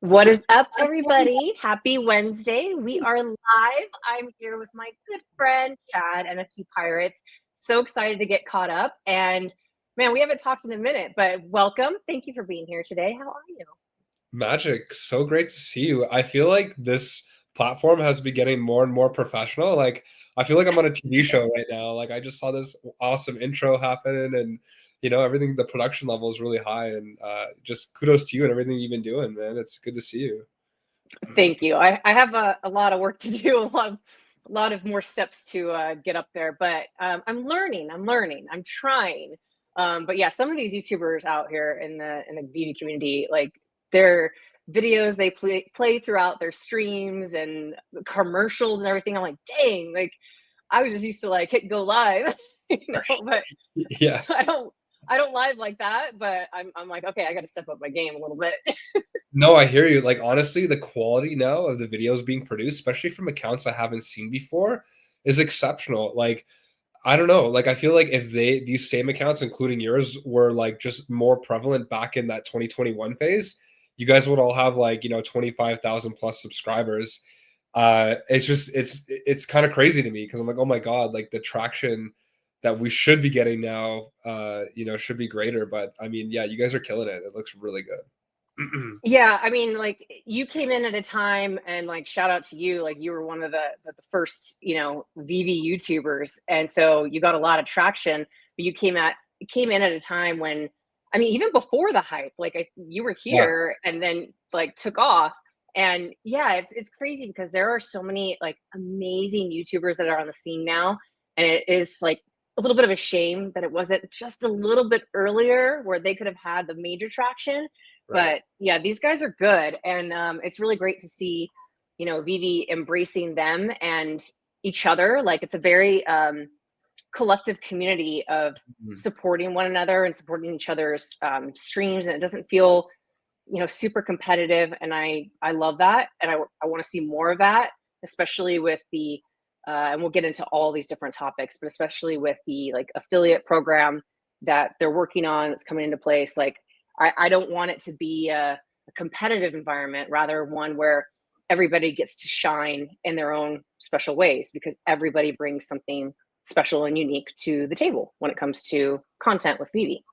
What is up, everybody? Happy Wednesday. We are live. I'm here with my good friend, Chad, NFT Pirates. So excited to get caught up. And man, we haven't talked in a minute, but welcome. Thank you for being here today. How are you? Magic, so great to see you. I feel like this platform has been getting more and more professional. Like, I feel like I'm on a TV show right now. Like, I just saw this awesome intro happen, and everything. The production level is really high, and just kudos to you and everything you've been doing, man. It's good to see you. Thank you. I have a lot of work to do, a lot of more steps to get up there, but I'm learning. I'm trying. But yeah, some of these YouTubers out here in the beauty community, like their videos they play throughout their streams and commercials and everything. I'm like, dang, like I was just used to like hit go live, but Yeah. I don't I don't live like that. But I'm like, okay, I got to step up my game a little bit. No, I hear you. Like, honestly, the quality now of the videos being produced, especially from accounts I haven't seen before, is exceptional. Like, I don't know. Like, I feel like if these same accounts, including yours, were like just more prevalent back in that 2021 phase, you guys would all have like, 25,000 plus subscribers. It's kind of crazy to me because I'm like, oh my God, like the traction that we should be getting now, should be greater. But I mean, yeah, you guys are killing it. It looks really good. Yeah, I mean, like you came in at a time, and like shout out to you, like you were one of the first, VV YouTubers, and so you got a lot of traction. But you came in at a time when, I mean, even before the hype, like you were Yeah. here, and then like took off. And yeah, it's crazy because there are so many like amazing YouTubers that are on the scene now, and it is like a little bit of a shame that it wasn't just a little bit earlier where they could have had the major traction. Right. But yeah, these guys are good, and it's really great to see, Vivi embracing them and each other. Like it's a very collective community of Mhm. supporting one another and supporting each other's streams, and it doesn't feel, super competitive. And I love that, and I want to see more of that, especially with the and we'll get into all these different topics, but especially with the like affiliate program that they're working on that's coming into place. Like I don't want it to be a competitive environment, rather one where everybody gets to shine in their own special ways, because everybody brings something special and unique to the table when it comes to content with Vivi.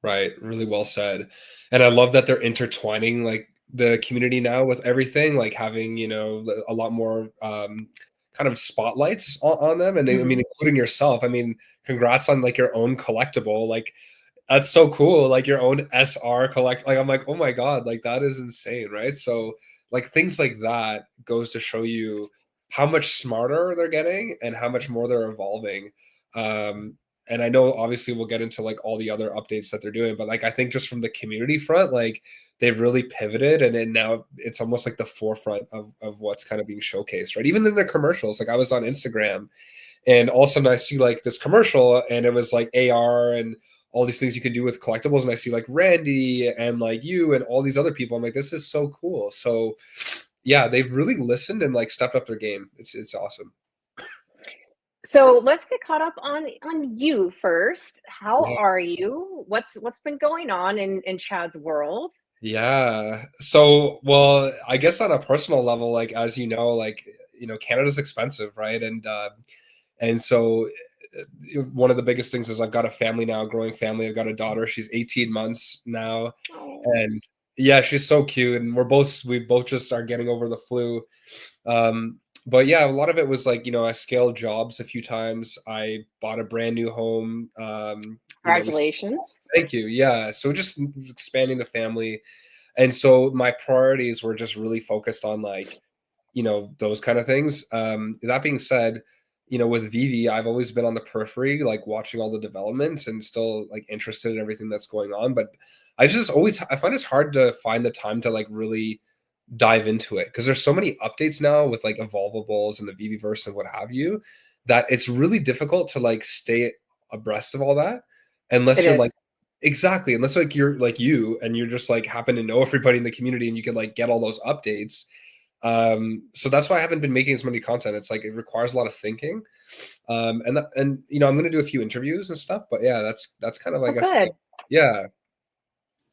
Right, really well said. And I love that they're intertwining like the community now with everything, like having, a lot more kind of spotlights on them. And I mean, Mhm. including yourself. I mean, congrats on like your own collectible. Like that's so cool. Like your own SR collect. Like I'm like, oh my God, like that is insane, right? So like things like that goes to show you how much smarter they're getting and how much more they're evolving. Um, and I know obviously we'll get into like all the other updates that they're doing, but like I think just from the community front, like they've really pivoted, and then now it's almost like the forefront of what's kind of being showcased, right? Even in the commercials, like I was on Instagram and all of a sudden I see like this commercial and it was like AR and all these things you can do with collectibles, and I see like Randy and like you and all these other people. I'm like, this is so cool. So yeah, they've really listened and like stepped up their game. It's awesome. So let's get caught up on you first. How Yeah. are you? What's been going on in Chad's world? Yeah. So, well, I guess on a personal level, like as you know, like Canada's expensive, right? And so one of the biggest things is I've got a family now, a growing family. I've got a daughter. She's 18 months now, Oh, and yeah, she's so cute. And we both just are getting over the flu. But yeah, a lot of it was like, I scaled jobs a few times. I bought a brand new home. We congratulations. Thank you. Yeah. So just expanding the family. And so my priorities were just really focused on like, those kind of things. That being said, with Vivi, I've always been on the periphery, like watching all the developments and still like interested in everything that's going on. But I find it's hard to find the time to like really dive into it because there's so many updates now with like evolvables and the VeVeVerse and what have you, that it's really difficult to like stay abreast of all that It unless you're like is. exactly unless like you're like you and you're just like happen to know everybody in the community and you can like get all those updates. So that's why I haven't been making as many content. It's like it requires a lot of thinking. I'm gonna do a few interviews and stuff, but yeah, that's kind of Oh, I guess good. yeah.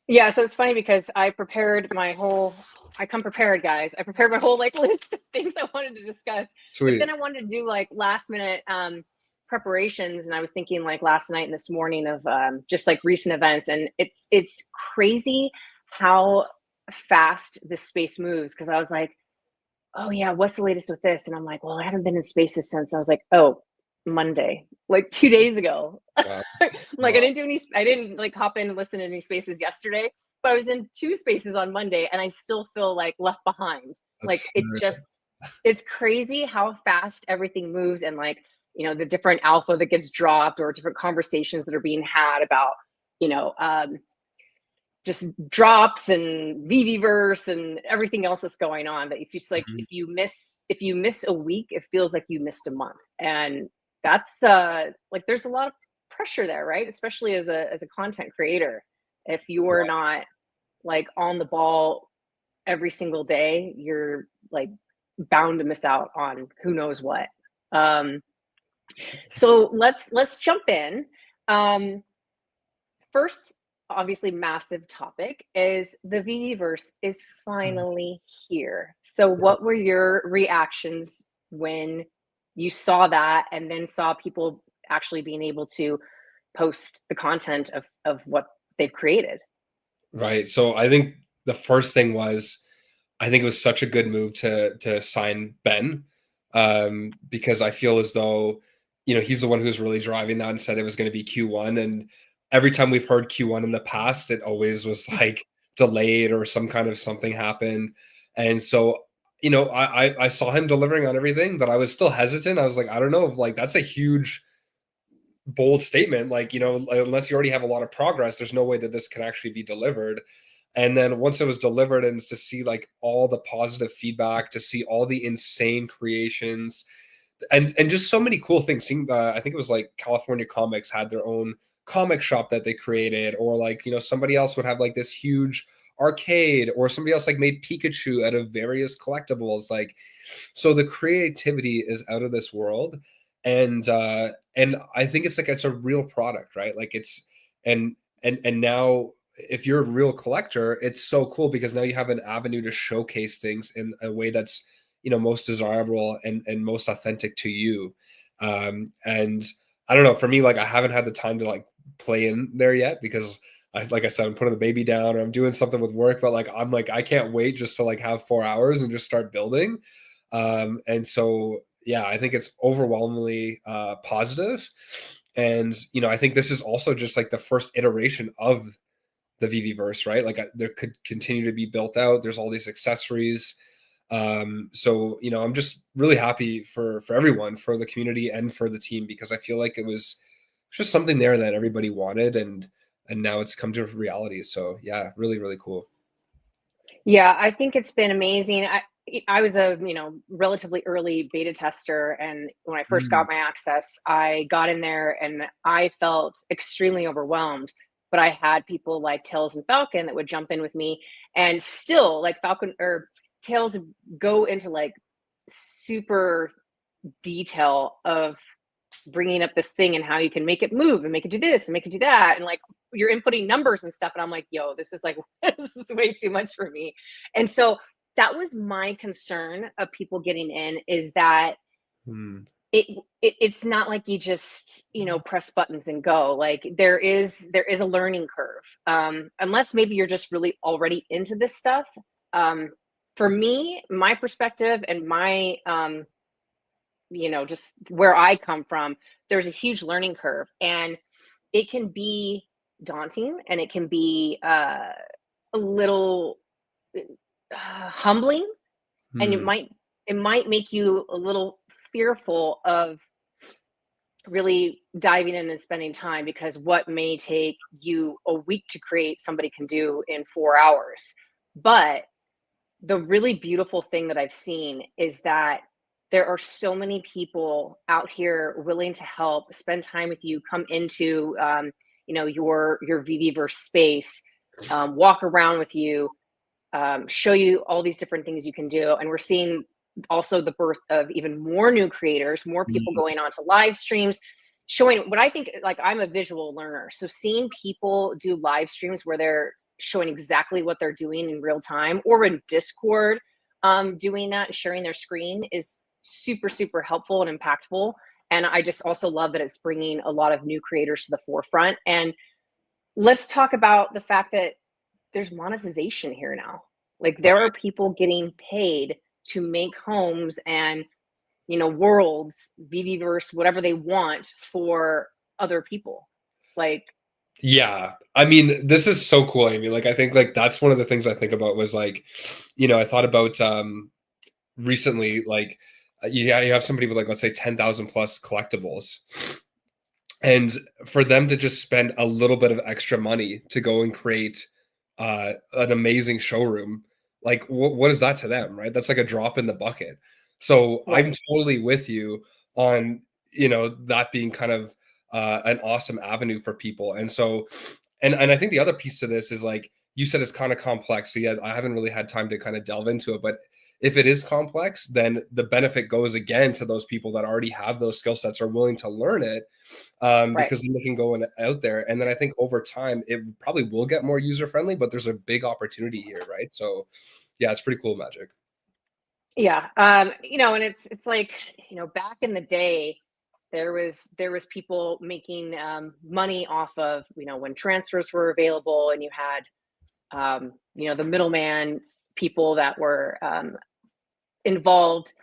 Yeah, so it's funny because I come prepared, guys. I prepared my whole like list of things I wanted to discuss, but Sweet. then I wanted to do like last minute preparations, and I was thinking like last night and this morning of just like recent events, and it's crazy how fast this space moves, because I was like, oh yeah, what's the latest with this? And I'm like, well, I haven't been in spaces since, I was like, oh, Monday, like 2 days ago. Wow. I'm like, Wow. I didn't like hop in and listen to any spaces yesterday, but I was in two spaces on Monday and I still feel like left behind. That's Like it's crazy how fast everything moves, and like, the different alpha that gets dropped or different conversations that are being had about, you know, just drops and VeVeVerse and everything else that's going on. That if you like, mhm. if you miss a week, it feels like you missed a month, and that's like there's a lot of pressure there, right? Especially as a content creator, if you're Right. not like on the ball every single day, you're like bound to miss out on who knows what. Um, so let's jump in. Um, First, obviously massive topic is the VeVeVerse is Mhm. finally here. So what were your reactions when you saw that and then saw people actually being able to post the content of what they've created? Right. So I think the first thing was I think it was such a good move to sign Ben, because I feel as though he's the one who's really driving that and said it was going to be Q1. And every time we've heard Q1 in the past, it always was like delayed or some kind of something happened. And so I saw him delivering on everything, but I was still hesitant. I was like, I don't know if like that's a huge bold statement. Like unless you already have a lot of progress, there's no way that this can actually be delivered. And then once it was delivered, and to see like all the positive feedback, to see all the insane creations, and just so many cool things. Seeing, I think it was like California Comics had their own comic shop that they created, or like somebody else would have like this huge arcade, or somebody else like made Pikachu out of various collectibles. Like, so the creativity is out of this world, and I think it's a real product, right? Like it's and now if you're a real collector, it's so cool because now you have an avenue to showcase things in a way that's most desirable and most authentic to you. And I don't know, for me, like I haven't had the time to like play in there yet because like I said, I'm putting the baby down or I'm doing something with work, but like I'm like I can't wait just to like have 4 hours and just start building. And so yeah, I think it's overwhelmingly positive. And I think this is also just like the first iteration of the VeVeVerse, right? Like there could continue to be built out. There's all these accessories. So I'm just really happy for everyone, for the community and for the team, because I feel like it was just something there that everybody wanted, and now it's come to reality. So yeah, really, really cool. Yeah, I think it's been amazing. I was a, relatively early beta tester, and when I first Mm, got my access, I got in there and I felt extremely overwhelmed. But I had people like Tails and Falcon that would jump in with me, and still like Falcon or Tails would go into like super detail of bringing up this thing and how you can make it move and make it do this and make it do that, and like you're inputting numbers and stuff, and I'm like, yo, this is like this is way too much for me. And so that was my concern of people getting in, is that mm, it, it's not like you just press buttons and go. Like there is a learning curve, unless maybe you're just really already into this stuff. um for me, my perspective and my just where I come from, there's a huge learning curve, and it can be daunting, and it can be a little humbling, and mm, it might make you a little fearful of really diving in and spending time, because what may take you a week to create, somebody can do in 4 hours. But the really beautiful thing that I've seen is that there are so many people out here willing to help, spend time with you, come into your VeVeVerse space, walk around with you, show you all these different things you can do. And we're seeing also the birth of even more new creators, more people mm, going on to live streams, showing what I think, like I'm a visual learner. So seeing people do live streams where they're showing exactly what they're doing in real time, or in Discord, doing that, sharing their screen is super, super helpful and impactful. And I just also love that it's bringing a lot of new creators to the forefront. And let's talk about the fact that there's monetization here now. Like, there are people getting paid to make homes and, worlds, VeVeVerse, whatever they want for other people. Like, Yeah. I mean, this is so cool, Amy. Like, I think like that's one of the things I think about was like, I thought about recently, like, yeah, you have somebody with like, let's say 10,000 plus collectibles. And for them to just spend a little bit of extra money to go and create an amazing showroom, like what is that to them, right? That's like a drop in the bucket. So I'm right. totally with you on, that being kind of an awesome avenue for people. And so, and I think the other piece to this is like you said, it's kind of complex. So yeah, I haven't really had time to kind of delve into it, but if it is complex, then the benefit goes again to those people that already have those skill sets, are willing to learn it, Right. because then they can go out there. And then I think over time, it probably will get more user friendly, but there's a big opportunity here, right? So yeah, it's pretty cool, Magic. Yeah. And it's like, back in the day, there was people making money off of, when transfers were available, and you had the middleman people that were involved.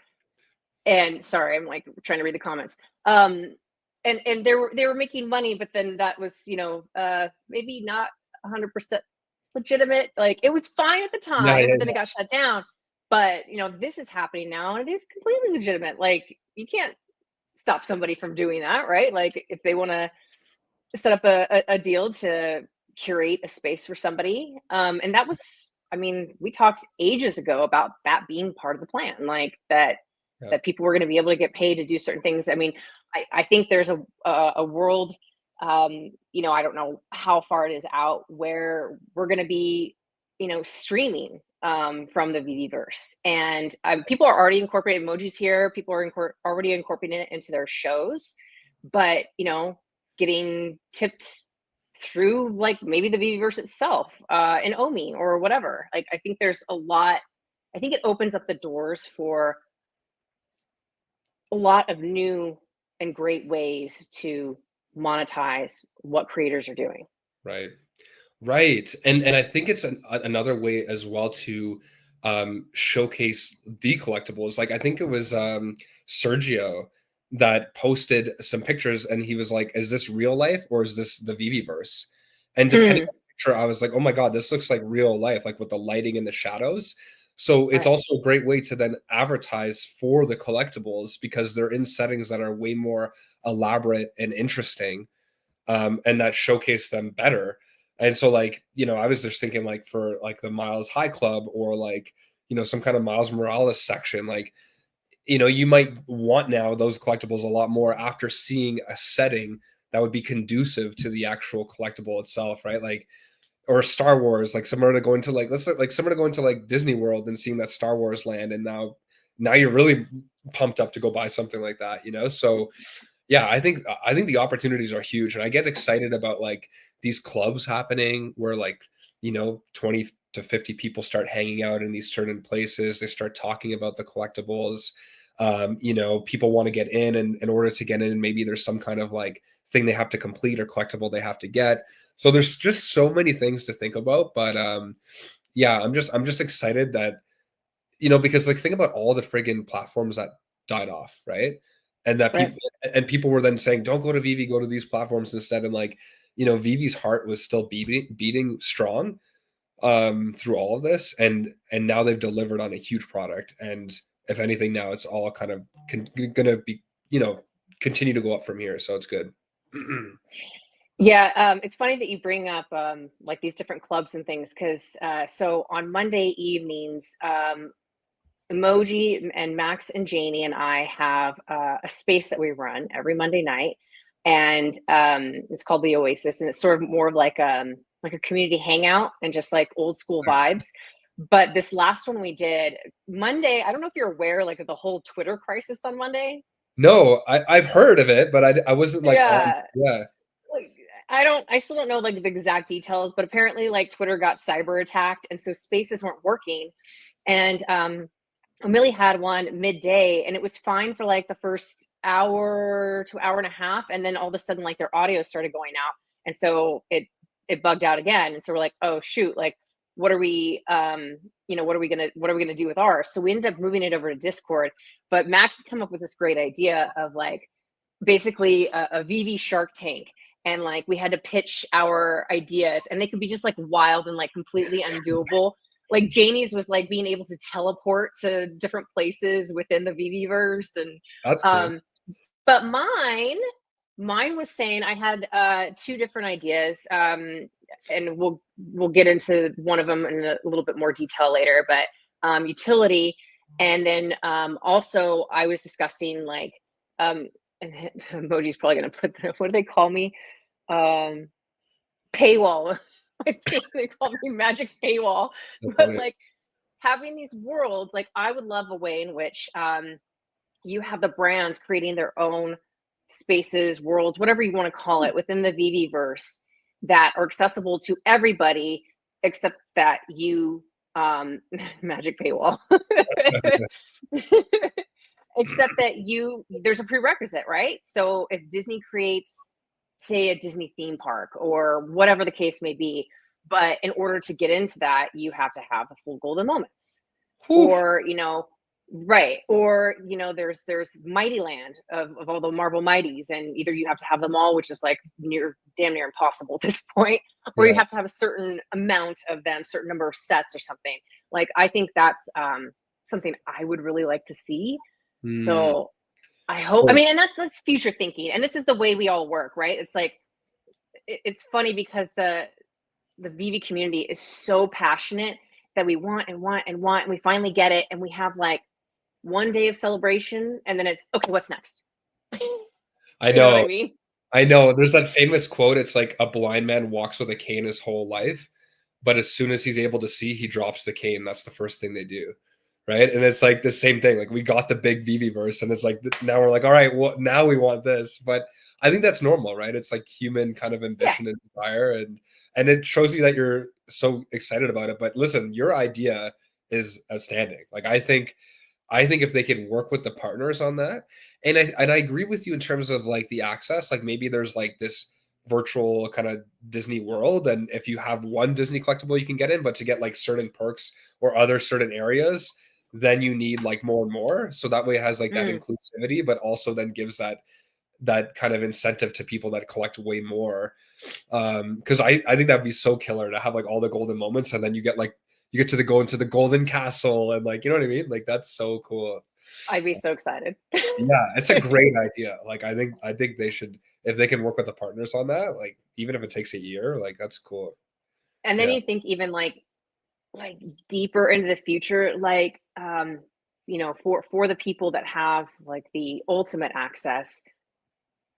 And sorry, I'm like trying to read the comments. And they were making money, but then that was, maybe not 100% legitimate. Like, it was fine at the Yeah, time, yeah, but then it got shut down. But this is happening now, and it is completely legitimate. Like, you can't stop somebody from doing that, right? Like, if they want to set up a deal to curate a space for somebody, and that was, I mean, we talked ages ago about that being part of the plan, like yeah, that people were going to be able to get paid to do certain things. I mean, I think there's a world, I don't know how far it is out, where we're going to be, streaming from the VeVeVerse, and people are already incorporating emojis here. People are already incorporating it into their shows, but getting tipped through, like, maybe the VeVeVerse itself, and Omi or whatever. Like, I think there's a lot. I think it opens up the doors for a lot of new and great ways to monetize what creators are doing. right. Right. And I think it's another way as well to showcase the collectibles. Like I think it was Sergio that posted some pictures and he was like, is this real life or is this the VeVeVerse? And depending Mm, on the picture, I was like, oh my God, this looks like real life, like with the lighting and the shadows. So it's right. also a great way to then advertise for the collectibles because they're in settings that are way more elaborate and interesting, and that showcase them better. And so, like, I was just thinking, like, for like the Miles High Club or like, some kind of Miles Morales section, like, you might want now those collectibles a lot more after seeing a setting that would be conducive to the actual collectible itself, right? Like, or Star Wars, like someone to go into like, let's like someone to go into like Disney World and seeing that Star Wars land, and now you're really pumped up to go buy something like that. So yeah, I think the opportunities are huge, and I get excited about like these clubs happening where like 20 to 50 people start hanging out in these certain places. They start talking about the collectibles. People want to get and in order to get in, maybe there's some kind of like thing they have to complete or collectible they have to get. So there's just so many things to think about. But yeah, I'm just excited that because like think about all the friggin' platforms that died off, right? And that Right. people were then saying, don't go to Vivi, go to these platforms instead. And like, Vivi's heart was still beating strong through all of this, and now they've delivered on a huge product. And if anything, now it's all kind of gonna be, continue to go up from here. So it's good. Yeah, it's funny that you bring up like these different clubs and things, because so on Monday evenings, Emoji and Max and Janie and I have a space that we run every Monday night, and it's called the Oasis, and it's sort of more of like a community hangout and just like old school vibes. But this last one we did Monday, I don't know if you're aware, like, of the whole Twitter crisis on Monday. No, I've heard of it, but I wasn't like on. Yeah, Yeah. like, I still don't know like the exact details, but apparently like Twitter got cyber attacked and so spaces weren't working. And Millie had one midday and it was fine for like the first hour to hour and a half. And then all of a sudden like their audio started going out. And so it bugged out again. And so we're like, oh shoot, like what are we what are we gonna do with ours? So we ended up moving it over to Discord. But Max has come up with this great idea of like basically a VeVe Shark Tank. And like we had to pitch our ideas and they could be just like wild and like completely undoable. Like Janie's was like being able to teleport to different places within the VeVeVerse. And That's cool. but mine was saying I had two different ideas. And we'll get into one of them in a little bit more detail later, but utility. And then also I was discussing like and emoji's probably gonna put what do they call me? Paywall. I think they call me Magic's paywall. That's But funny. like having these worlds, like I would love a way in which you have the brands creating their own spaces, worlds, whatever you want to call it, within the VeVeVerse that are accessible to everybody, except that you Magic paywall. Except that there's a prerequisite, right? So if Disney creates, say, a Disney theme park or whatever the case may be, but in order to get into that, you have to have the full golden moments. Whew. Or, right. Or, there's Mighty Land of all the Marvel Mighties, and either you have to have them all, which is like damn near impossible at this point, or you Yeah. have to have a certain amount of them, certain number of sets or something. Like I think that's something I would really like to see. Mm. So I hope, I So mean, and that's future thinking. And this is the way we all work, right? It's like, it's funny because the VeVe community is so passionate that we want and want and want, and we finally get it. And we have like one day of celebration and then it's, okay, what's next? I You know what I know. mean? I know. There's that famous quote. It's like a blind man walks with a cane his whole life, but as soon as he's able to see, he drops the cane. That's the first thing they do, right? And it's like the same thing. Like we got the big VeVeVerse, and it's like now we're like, all right, well now we want this. But I think that's normal, right? It's like human kind of Yeah. ambition and desire, and it shows you that you're so excited about it. But listen, your idea is outstanding. Like I think if they could work with the partners on that, and I agree with you in terms of like the access, like maybe there's like this virtual kind of Disney world, and if you have one Disney collectible you can get in, but to get like certain perks or other certain areas, then you need like more and more. So that way it has like that Mm, inclusivity, but also then gives that kind of incentive to people that collect way more. Because I think that'd be so killer to have like all the golden moments, and then you get to go into the golden castle, and like you know what I mean? Like that's so cool. I'd be so excited. Yeah, it's a great idea. Like I think they should, if they can work with the partners on that, like even if it takes a year, like that's cool. And then Yeah. you think even like deeper into the future, like for the people that have like the ultimate access,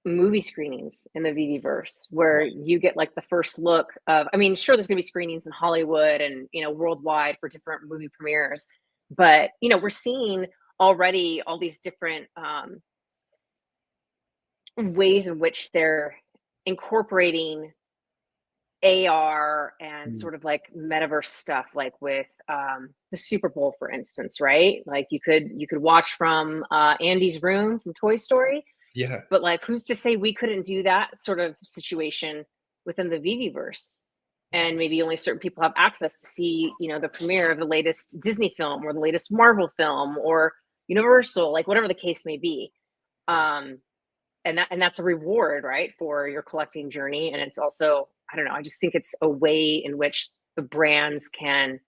movie screenings in the VeVeVerse where you get like the first look of, I mean, sure, there's going to be screenings in Hollywood and, worldwide for different movie premieres, but, we're seeing already all these different ways in which they're incorporating AR and Mm. sort of like metaverse stuff, like with the Super Bowl, for instance, right? Like you could watch from Andy's room from Toy Story. Yeah. But like, who's to say we couldn't do that sort of situation within the VeVeVerse? And maybe only certain people have access to see, the premiere of the latest Disney film or the latest Marvel film or Universal, like whatever the case may be. Um, and that's a reward, right, for your collecting journey. And it's also, I don't know, I just think it's a way in which the brands can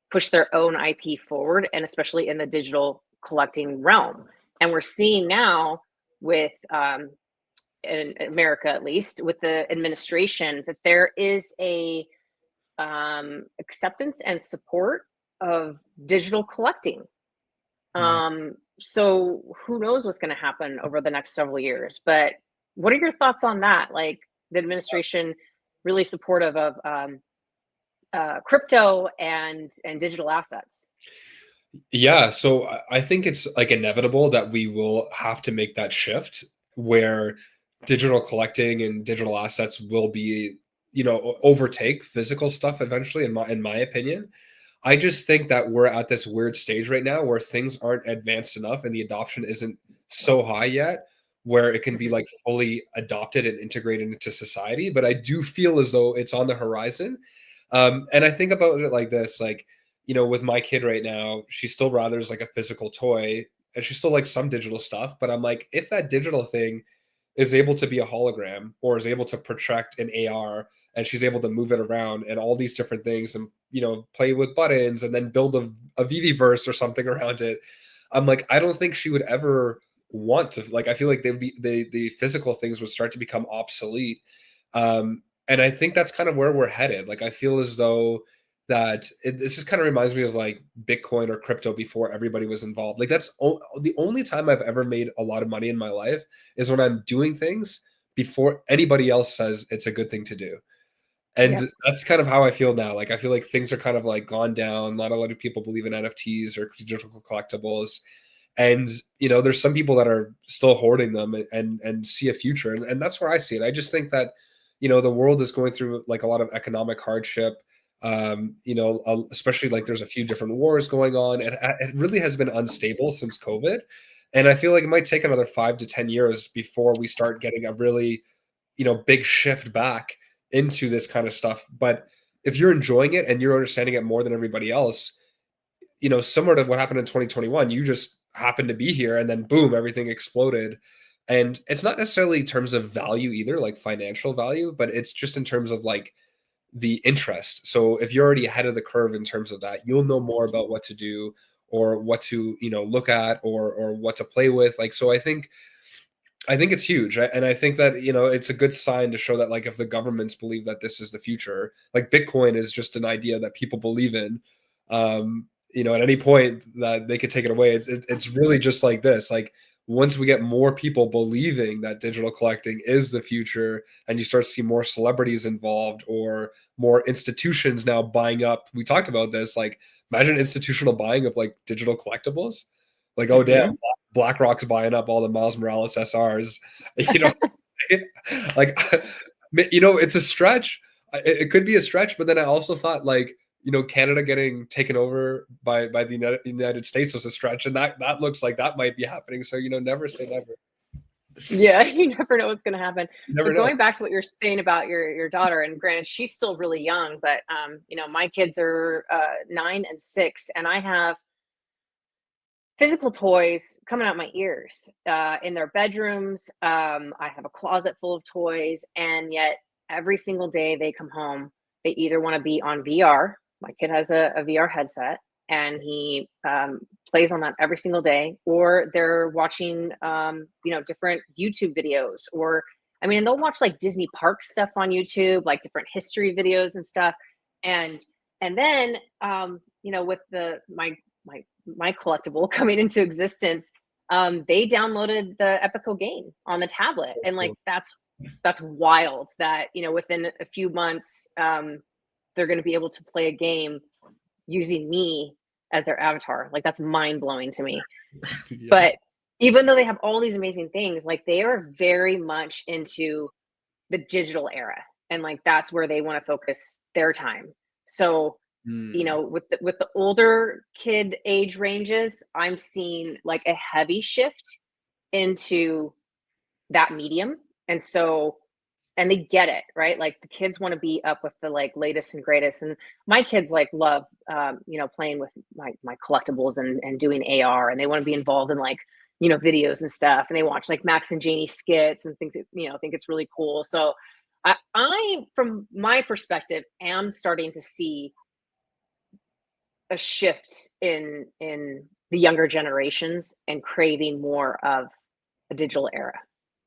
push their own IP forward, and especially in the digital collecting realm. And we're seeing now with in America, at least with the administration, that there is a acceptance and support of digital collecting. Mm. So who knows what's going to happen over the next several years? But what are your thoughts on that? Like the administration really supportive of crypto and digital assets. Yeah, so I think it's like inevitable that we will have to make that shift where digital collecting and digital assets will be, overtake physical stuff eventually, in my opinion. I just think that we're at this weird stage right now where things aren't advanced enough and the adoption isn't so high yet where it can be Mhm. like fully adopted and integrated into society. But I do feel as though it's on the horizon. And I think about it like this, like, with my kid right now, she still rathers like a physical toy and she still likes some digital stuff. But I'm like, if that digital thing is able to be a hologram or is able to project an AR and she's able to move it around and all these different things and play with buttons and then build a VeVeVerse or something around it. I'm like, I don't think she would ever want to, like, I feel like the physical things would start to become obsolete. And I think that's kind of where we're headed. Like I feel as though this just kind of reminds me of like Bitcoin or crypto before everybody was involved. Like the only time I've ever made a lot of money in my life is when I'm doing things before anybody else says it's a good thing to do. And Yep. that's kind of how I feel now. Like I feel like things are kind of like gone down. Not a lot of people believe in NFTs or digital collectibles. And there's some people that are still hoarding them and see a future. And that's where I see it. I just think that, the world is going through like a lot of economic hardship. Especially like there's a few different wars going on. And it really has been unstable since COVID. And I feel like it might take another 5 to 10 years before we start getting a really, big shift back into this kind of stuff. But if you're enjoying it and you're understanding it more than everybody else, similar to what happened in 2021, you just happened to be here and then boom, everything exploded. And it's not necessarily in terms of value either, like financial value, but it's just in terms of like the interest. So if you're already ahead of the curve in terms of that, you'll know more about what to do or what to, look at or what to play with. Like, so I think it's huge. And I think that, it's a good sign to show that, like, if the governments believe that this is the future, like Bitcoin is just an idea that people believe in, at any point that they could take it away. It's really just like this. Like, once we get more people believing that digital collecting is the future and you start to see more celebrities involved or more institutions now buying up, we talked about this, like, imagine institutional buying of like digital collectibles. Like, oh, damn, Mhm. BlackRock's buying up all the Miles Morales SRs. You know, like, it's a stretch. It could be a stretch, but then I also thought like, Canada getting taken over by the United States was a stretch, and that looks like that might be happening. So never say never. Yeah, you never know what's gonna happen. You never But know. going back to what you're saying about your daughter, and granted, she's still really young, but my kids are 9 and 6, and I have physical toys coming out my ears in their bedrooms. I have a closet full of toys, and yet every single day they come home, they either want to be on VR. My kid has a VR headset, and he plays on that every single day, or they're watching, different YouTube videos, or I mean, they'll watch like Disney park stuff on YouTube, like different history videos and stuff, and then with my collectible coming into existence, they downloaded the Epico game on the tablet, and like that's wild. That within a few months, they're going to be able to play a game using me as their avatar. Like that's mind blowing to me. Yeah. But even though they have all these amazing things, like they are very much into the digital era, and like that's where they want to focus their time. So Mm. with the older kid age ranges, I'm seeing like a heavy shift into that medium. And so and they get it, right? Like the kids want to be up with the like latest and greatest. And my kids like love playing with my collectibles and doing AR, and they want to be involved in like videos and stuff, and they watch like Max and Janie skits and things think it's really cool. So I from my perspective am starting to see a shift in the younger generations and craving more of a digital era.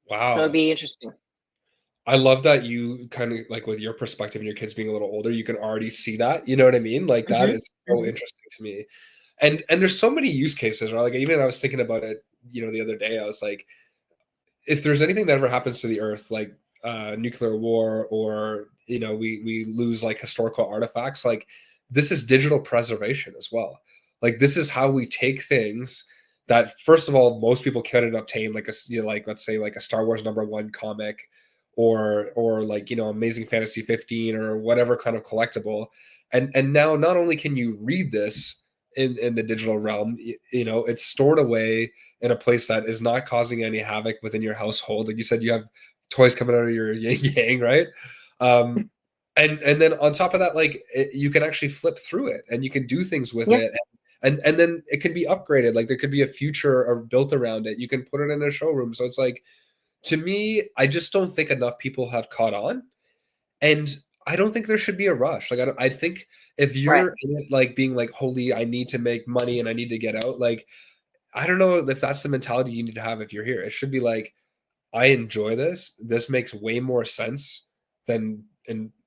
So it'd Wow. be interesting. I love that you kind of like with your perspective and your kids being a little older, you can already see that. You know what I mean? Like that Hmm. is so Hmm. interesting to me. And there's so many use cases, right? Like even I was thinking about it, the other day. I was like, if there's anything that ever happens to the earth, like nuclear war or we lose like historical artifacts, like this is digital preservation as well. Like this is how we take things that first of all, most people couldn't obtain, like like let's say like a Star Wars #1 comic, or like, Amazing Fantasy 15 or whatever kind of collectible. And now not only can you read this in the digital realm, it's stored away in a place that is not causing any havoc within your household. Like you said, you have toys coming out of your yin yang, right? Um, and then on top of that, like you can actually flip through it and you can do things with Yeah. it. And then it can be upgraded. Like there could be a future or built around it. You can put it in a showroom. So it's like, to me, I just don't think enough people have caught on. And I don't think there should be a rush. Like I think if Right. you're in it, like being like, holy, I need to make money and I need to get out. Like, I don't know if that's the mentality you need to have if you're here. It should be like, I enjoy this. This makes way more sense than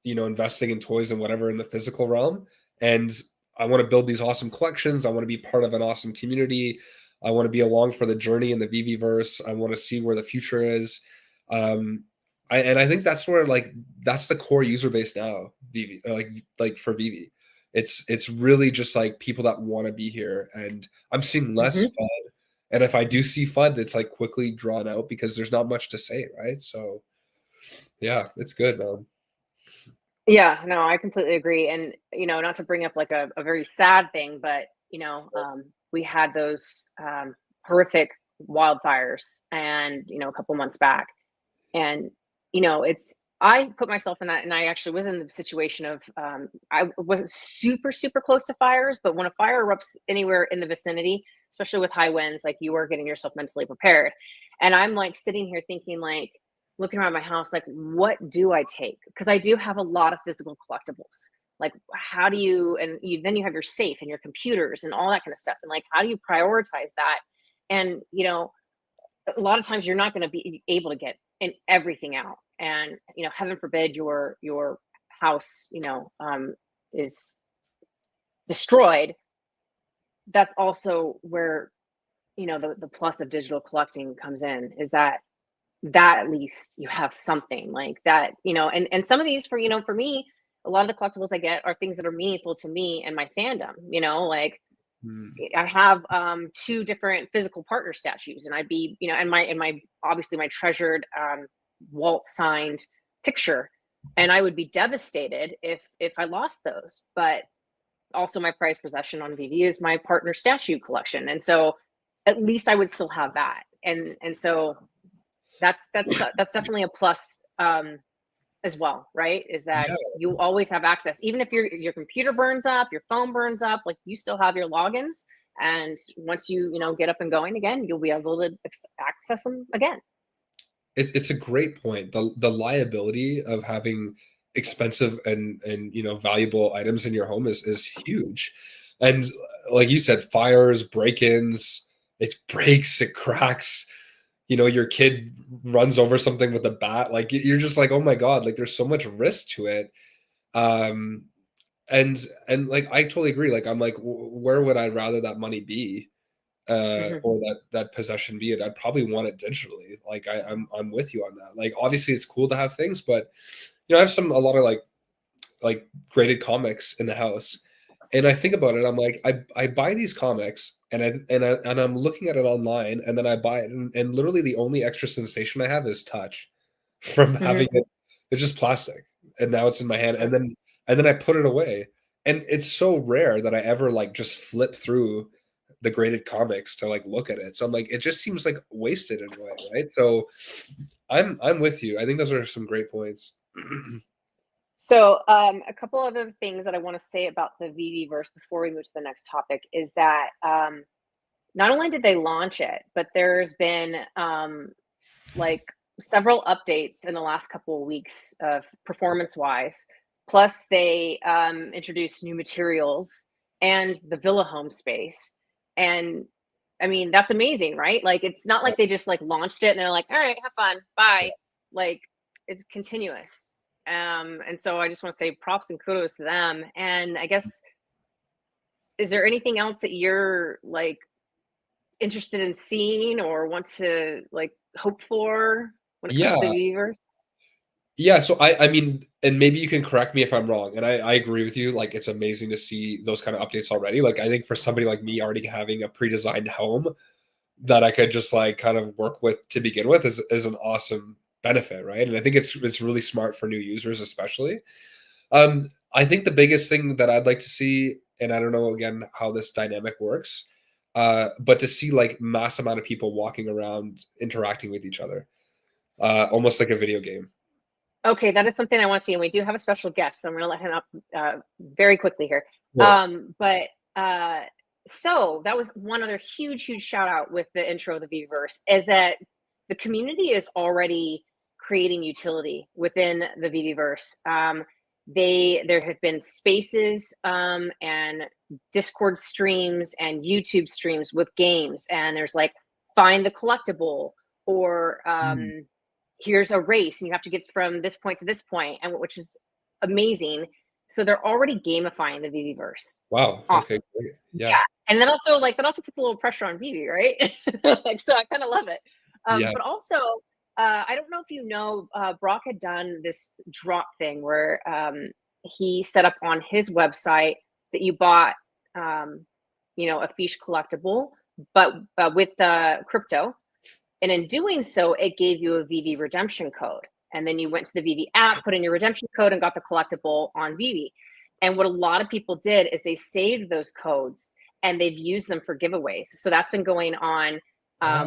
investing in toys and whatever in the physical realm. And I want to build these awesome collections. I want to be part of an awesome community. I want to be along for the journey in the VeVeVerse. I want to see where the future is. I think that's where, like, that's the core user base now. Veve, like for Veve, it's really just like people that want to be here, and I'm seeing less Hmm. FUD. And if I do see FUD, it's like quickly drawn out because there's not much to say, right? So yeah, it's good, man. Yeah, no, I completely agree. And, not to bring up like a very sad thing, but, we had those horrific wildfires and, a couple months back. And, I put myself in that, and I actually was in the situation of, I wasn't super, super close to fires, but when a fire erupts anywhere in the vicinity, especially with high winds, like you are getting yourself mentally prepared. And I'm like sitting here thinking, like, looking around my house, like, what do I take? Because I do have a lot of physical collectibles. Like, how do you, and then you have your safe and your computers and all that kind of stuff. And like, how do you prioritize that? And, a lot of times you're not going to be able to get in everything out. And, heaven forbid your house, is destroyed. That's also where, the plus of digital collecting comes in, is that at least you have something like that, and some of these for me, a lot of the collectibles I get are things that are meaningful to me and my fandom, like Mm. I have two different physical partner statues, and I'd be, and my obviously my treasured Walt signed picture, and I would be devastated if I lost those. But also my prized possession on VV is my partner statue collection, and so at least I would still have that, and so that's definitely a plus, as well, right? Is that Yeah, you always have access, even if your computer burns up, your phone burns up, like you still have your logins, and once you get up and going again, you'll be able to access them again. it's a great point. The liability of having expensive and valuable items in your home is huge. And like you said, fires, break-ins, it breaks, it cracks. Your kid runs over something with a bat. Like you're just like, oh my God, like there's so much risk to it. Um, and like I totally agree. Like I'm like, where would I rather that money be? Hmm. Or that possession be it? I'd probably want it digitally. Like I'm with you on that. Like obviously it's cool to have things, but I have a lot of like graded comics in the house. And I think about it, I'm like, I buy these comics and I'm looking at it online, and then I buy it, and literally the only extra sensation I have is touch from Hmm. having it. It's just plastic, and now it's in my hand, and then I put it away. And it's so rare that I ever like just flip through the graded comics to like look at it. So I'm like, it just seems like wasted in a way, right? So I'm with you. I think those are some great points. So, a couple other things that I want to say about the VV verse before we move to the next topic is that, not only did they launch it, but there's been like several updates in the last couple of weeks of performance wise. Plus, they introduced new materials and the villa home space. And I mean, that's amazing, right? Like, it's not like they just like launched it and they're like, all right, have fun, bye. Like, it's continuous. And so I just want to say props and kudos to them. And I guess, is there anything else that you're like interested in seeing or want to like hope for when it comes Yeah, to viewers? yeah, so I mean, and maybe you can correct me if I'm wrong, and I agree with you. Like, it's amazing to see those kind of updates already. Like, I think for somebody like me already having a pre-designed home, that I could just like kind of work with to begin with is an awesome benefit, right? And I think it's really smart for new users, especially. I think the biggest thing that I'd like to see, and I don't know again how this dynamic works, but to see like mass amount of people walking around interacting with each other, almost like a video game. Okay, that is something I want to see, and we do have a special guest, so I'm going to let him up very quickly here. Cool. So that was one other huge shout out with the intro of the VeVeVerse, is that the community is already creating utility within the VeVeVerse. There have been spaces and Discord streams and YouTube streams with games, and there's like find the collectible, or here's a race and you have to get from this point to this point, and which is amazing. So they're already gamifying the VeVeVerse. Wow. Awesome. Okay, great. Yeah. And then also that also puts a little pressure on veve, right? Like, so I kind of love it. Yeah. But also, I don't know if you know, Brock had done this drop thing where he set up on his website that you bought, a fiche collectible, but with crypto. And in doing so, it gave you a veve redemption code. And then you went to the veve app, put in your redemption code, and got the collectible on veve. And what a lot of people did is they saved those codes and they've used them for giveaways. So that's been going on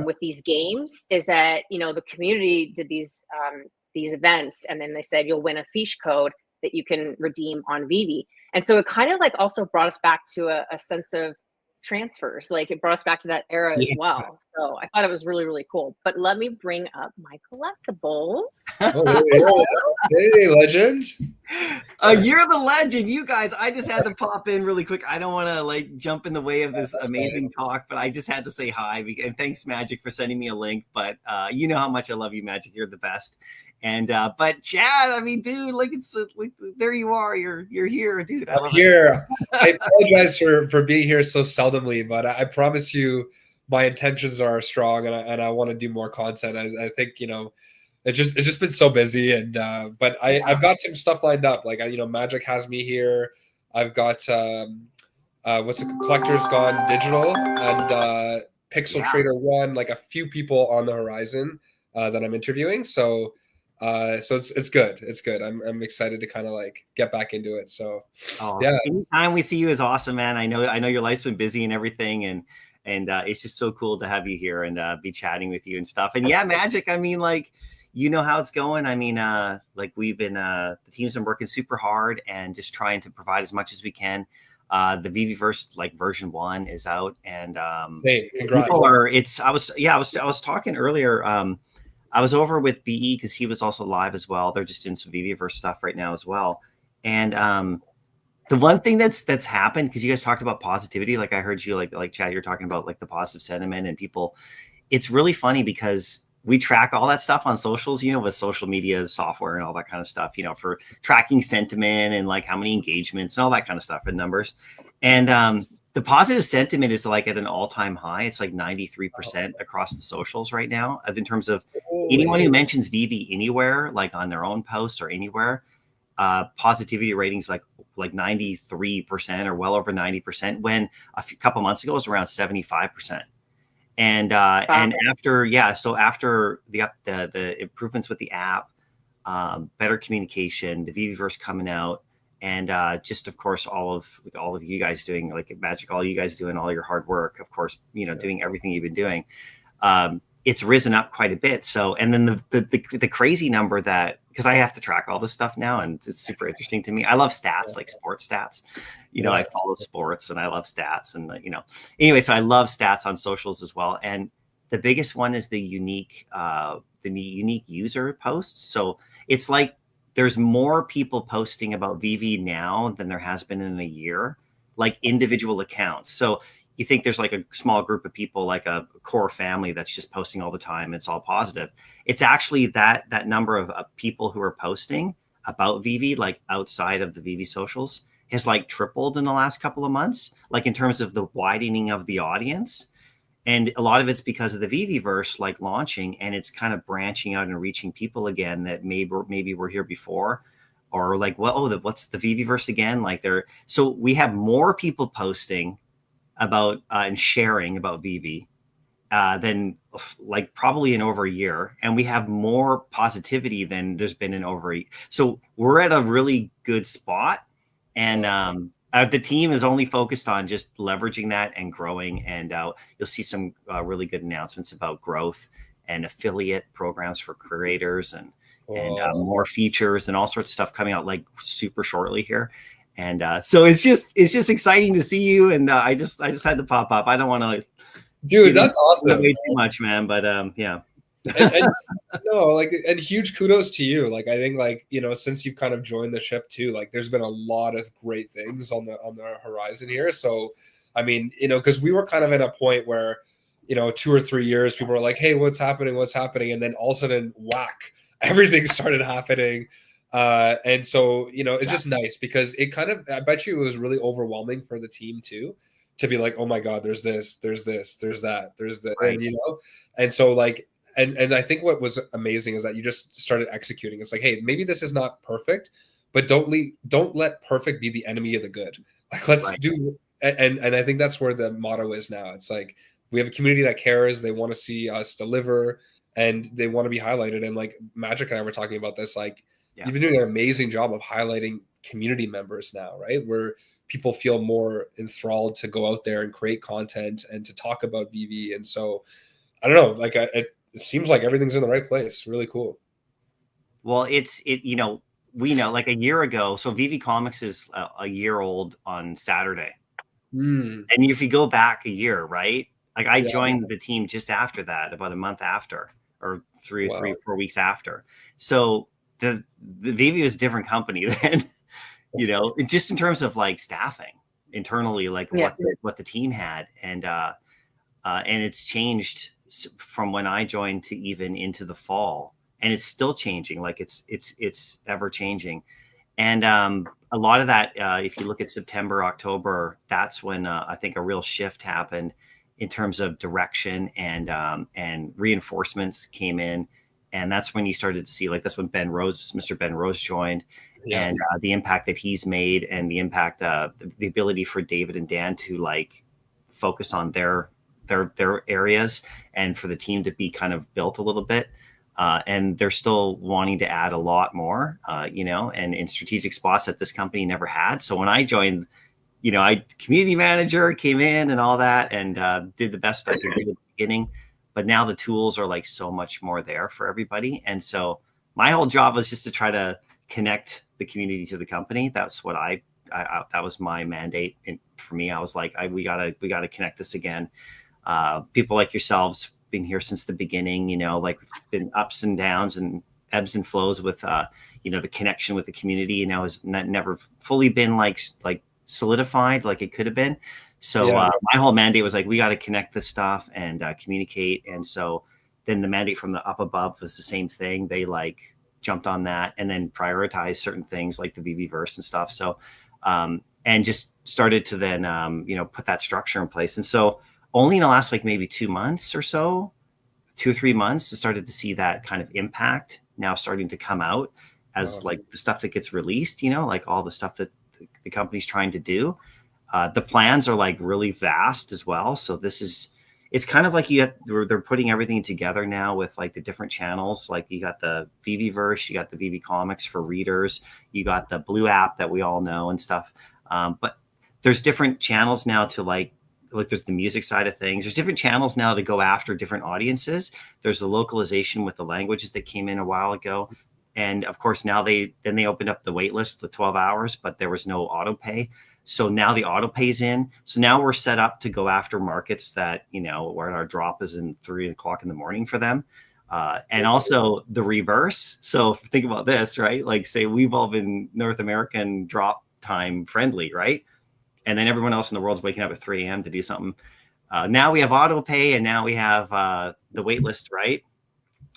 with these games, is that, the community did these events, and then they said you'll win a fiche code that you can redeem on veve. And so it kind of like also brought us back to a sense of transfers. Like, it brought us back to that era as well. So I thought it was really cool. But let me bring up my collectibles. Hey, legend. You're the legend. You guys, I just had to pop in really quick. I don't want to like jump in the way of this amazing talk, but I just had to say hi. And thanks, Magic, for sending me a link. But you know how much I love you, Magic. You're the best. And but Chad, I mean, dude, like, it's like, there you are. You're here, dude. I'm here. I apologize for being here so seldomly, but I promise you, my intentions are strong, and I want to do more content. I think it's just been so busy, and but I've got some stuff lined up. Like, Magic has me here. I've got Collector's Gone Digital and Pixel Trader 1, like a few people on the horizon that I'm interviewing. So it's good. It's good. I'm excited to kind of like get back into it. So yeah. Anytime we see you is awesome, man. I know your life's been busy and everything, and it's just so cool to have you here and be chatting with you and stuff. And yeah, Magic, I mean, like, you know how it's going. I mean, like, we've been the team's been working super hard and just trying to provide as much as we can. The VeVeVerse, like, version 1 is out, and congrats. I was talking earlier. I was over with BE because he was also live as well. They're just doing some VeVeVerse stuff right now as well. And the one thing that's happened, because you guys talked about positivity, like I heard you like Chad, you're talking about like the positive sentiment and people. It's really funny because we track all that stuff on socials, with social media software and all that kind of stuff, for tracking sentiment and like how many engagements and all that kind of stuff and numbers. And the positive sentiment is like at an all-time high. It's like 93% across the socials right now, in terms of anyone who mentions veve anywhere, like on their own posts or anywhere. Positivity ratings like 93% or well over 90%, when a couple months ago it was around 75%. And after the improvements with the app, better communication, the VeVeVerse coming out, and just of course all of you guys doing, like, Magic, all you guys doing all your hard work, of course, doing everything you've been doing, it's risen up quite a bit. So, and then the crazy number that, because I have to track all this stuff now, and it's super interesting to me. I love stats, like sports stats. I follow sports and I love stats, and anyway, so I love stats on socials as well. And the biggest one is the unique user posts. So it's like there's more people posting about veve now than there has been in a year, like individual accounts. So you think there's like a small group of people, like a core family that's just posting all the time. It's all positive. It's actually that number of people who are posting about veve, like outside of the veve socials, has like tripled in the last couple of months, like in terms of the widening of the audience. And a lot of it's because of the VeVeVerse like launching, and it's kind of branching out and reaching people again that maybe were here before, or like, what's the VeVeVerse again? Like, so we have more people posting about and sharing about veve than like probably in over a year, and we have more positivity than there's been in over a. So we're at a really good spot, and the team is only focused on just leveraging that and growing. And you'll see some really good announcements about growth and affiliate programs for creators and more features and all sorts of stuff coming out like super shortly here. And so it's just exciting to see you. And I just had to pop up. I don't want to, dude, that's awesome. Way too much, man. But yeah. and no, like, and huge kudos to you. Like, I think, like, you know, since you've kind of joined the ship too, like, there's been a lot of great things on the horizon here. So, I mean, you know, because we were kind of in a point where, you know, 2 or 3 years, people were like, "Hey, what's happening? What's happening?" And then all of a sudden, whack, everything started happening. And so, you know, it's just nice because it kind of, I bet you it was really overwhelming for the team too, to be like, "Oh my God, there's this, there's this, there's that, there's that," Right. and you know, and so like. And I think what was amazing is that you just started executing. It's like, hey, maybe this is not perfect, but don't let perfect be the enemy of the good. Like, let's do. And I think that's where the motto is now. It's like, we have a community that cares. They want to see us deliver, and they want to be highlighted. And like Magic and I were talking about this. Like, you've been doing an amazing job of highlighting community members now, right? Where people feel more enthralled to go out there and create content and to talk about VeVe. And so, I don't know, like it seems like everything's in the right place. Really cool. Well, you know, we know like a year ago. So VeVe Comics is a year old on Saturday. And if you go back a year, right? Like I joined the team just after that, about a month after, or 3 or 4 weeks after. So the VeVe was a different company then, you know, just in terms of like staffing internally, like what the team had. And it's changed from when I joined to even into the fall, and it's still changing. Like it's ever changing. And a lot of that, if you look at September, October, that's when I think a real shift happened in terms of direction, and reinforcements came in. And that's when you started to see, like, that's when Mr. Ben Rose joined, and the impact that he's made, and the impact, the ability for David and Dan to like focus on their areas, and for the team to be kind of built a little bit. And they're still wanting to add a lot more, you know, and in strategic spots that this company never had. So when I joined, you know, community manager came in and all that, and did the best I could do at the beginning. But now the tools are like so much more there for everybody. And so my whole job was just to try to connect the community to the company. That's what that was my mandate. And for me, I was like, we gotta connect this again. People like yourselves been here since the beginning, you know, like been ups and downs and ebbs and flows with, you know, the connection with the community, you know, has never fully been like solidified like it could have been. So my whole mandate was like, we got to connect this stuff and communicate. And so then the mandate from the up above was the same thing. They like jumped on that and then prioritized certain things like the VeVeVerse and stuff. So, and just started to then, you know, put that structure in place. And so only in the last like maybe 2 months or so, 2 or 3 months, I started to see that kind of impact now starting to come out as like the stuff that gets released, you know, like all the stuff that the company's trying to do. The plans are like really vast as well. So it's kind of like they're putting everything together now with like the different channels. Like you got the VeVeVerse, you got the VeVe Comics for readers, you got the Blue app that we all know and stuff. But there's different channels now to like there's the music side of things. There's different channels now to go after different audiences. There's the localization with the languages that came in a while ago. And of course, now they opened up the wait list, the 12 hours, but there was no auto pay. So now the auto pays in. So now we're set up to go after markets that, you know, where our drop is in 3 o'clock in the morning for them. And also the reverse. So think about this, right? Like say we've all been North American drop time friendly, right? And then everyone else in the world's waking up at 3 a.m. to do something. Now we have auto pay, and now we have the wait list, right?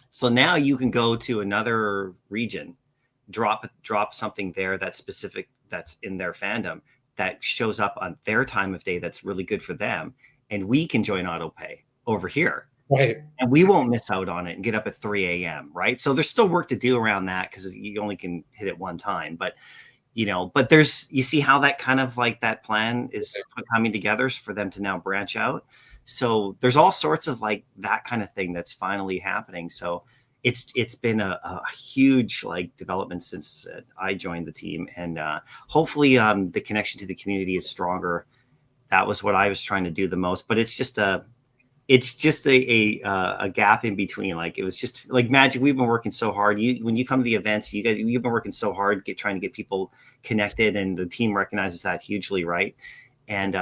So now you can go to another region, drop something there that's specific, that's in their fandom, that shows up on their time of day that's really good for them. And we can join auto pay over here. Right. And we won't miss out on it and get up at 3 a.m. Right. So there's still work to do around that because you only can hit it one time. But, you know, but you see how that kind of like that plan is coming together for them to now branch out. So there's all sorts of like that kind of thing that's finally happening. So it's been a huge like development since I joined the team, and hopefully the connection to the community is stronger. That was what I was trying to do the most, but it's just a gap in between. Like it was just like magic. We've been working so hard. When you come to the events, you've been working so hard trying to get people connected, and the team recognizes that hugely, right? And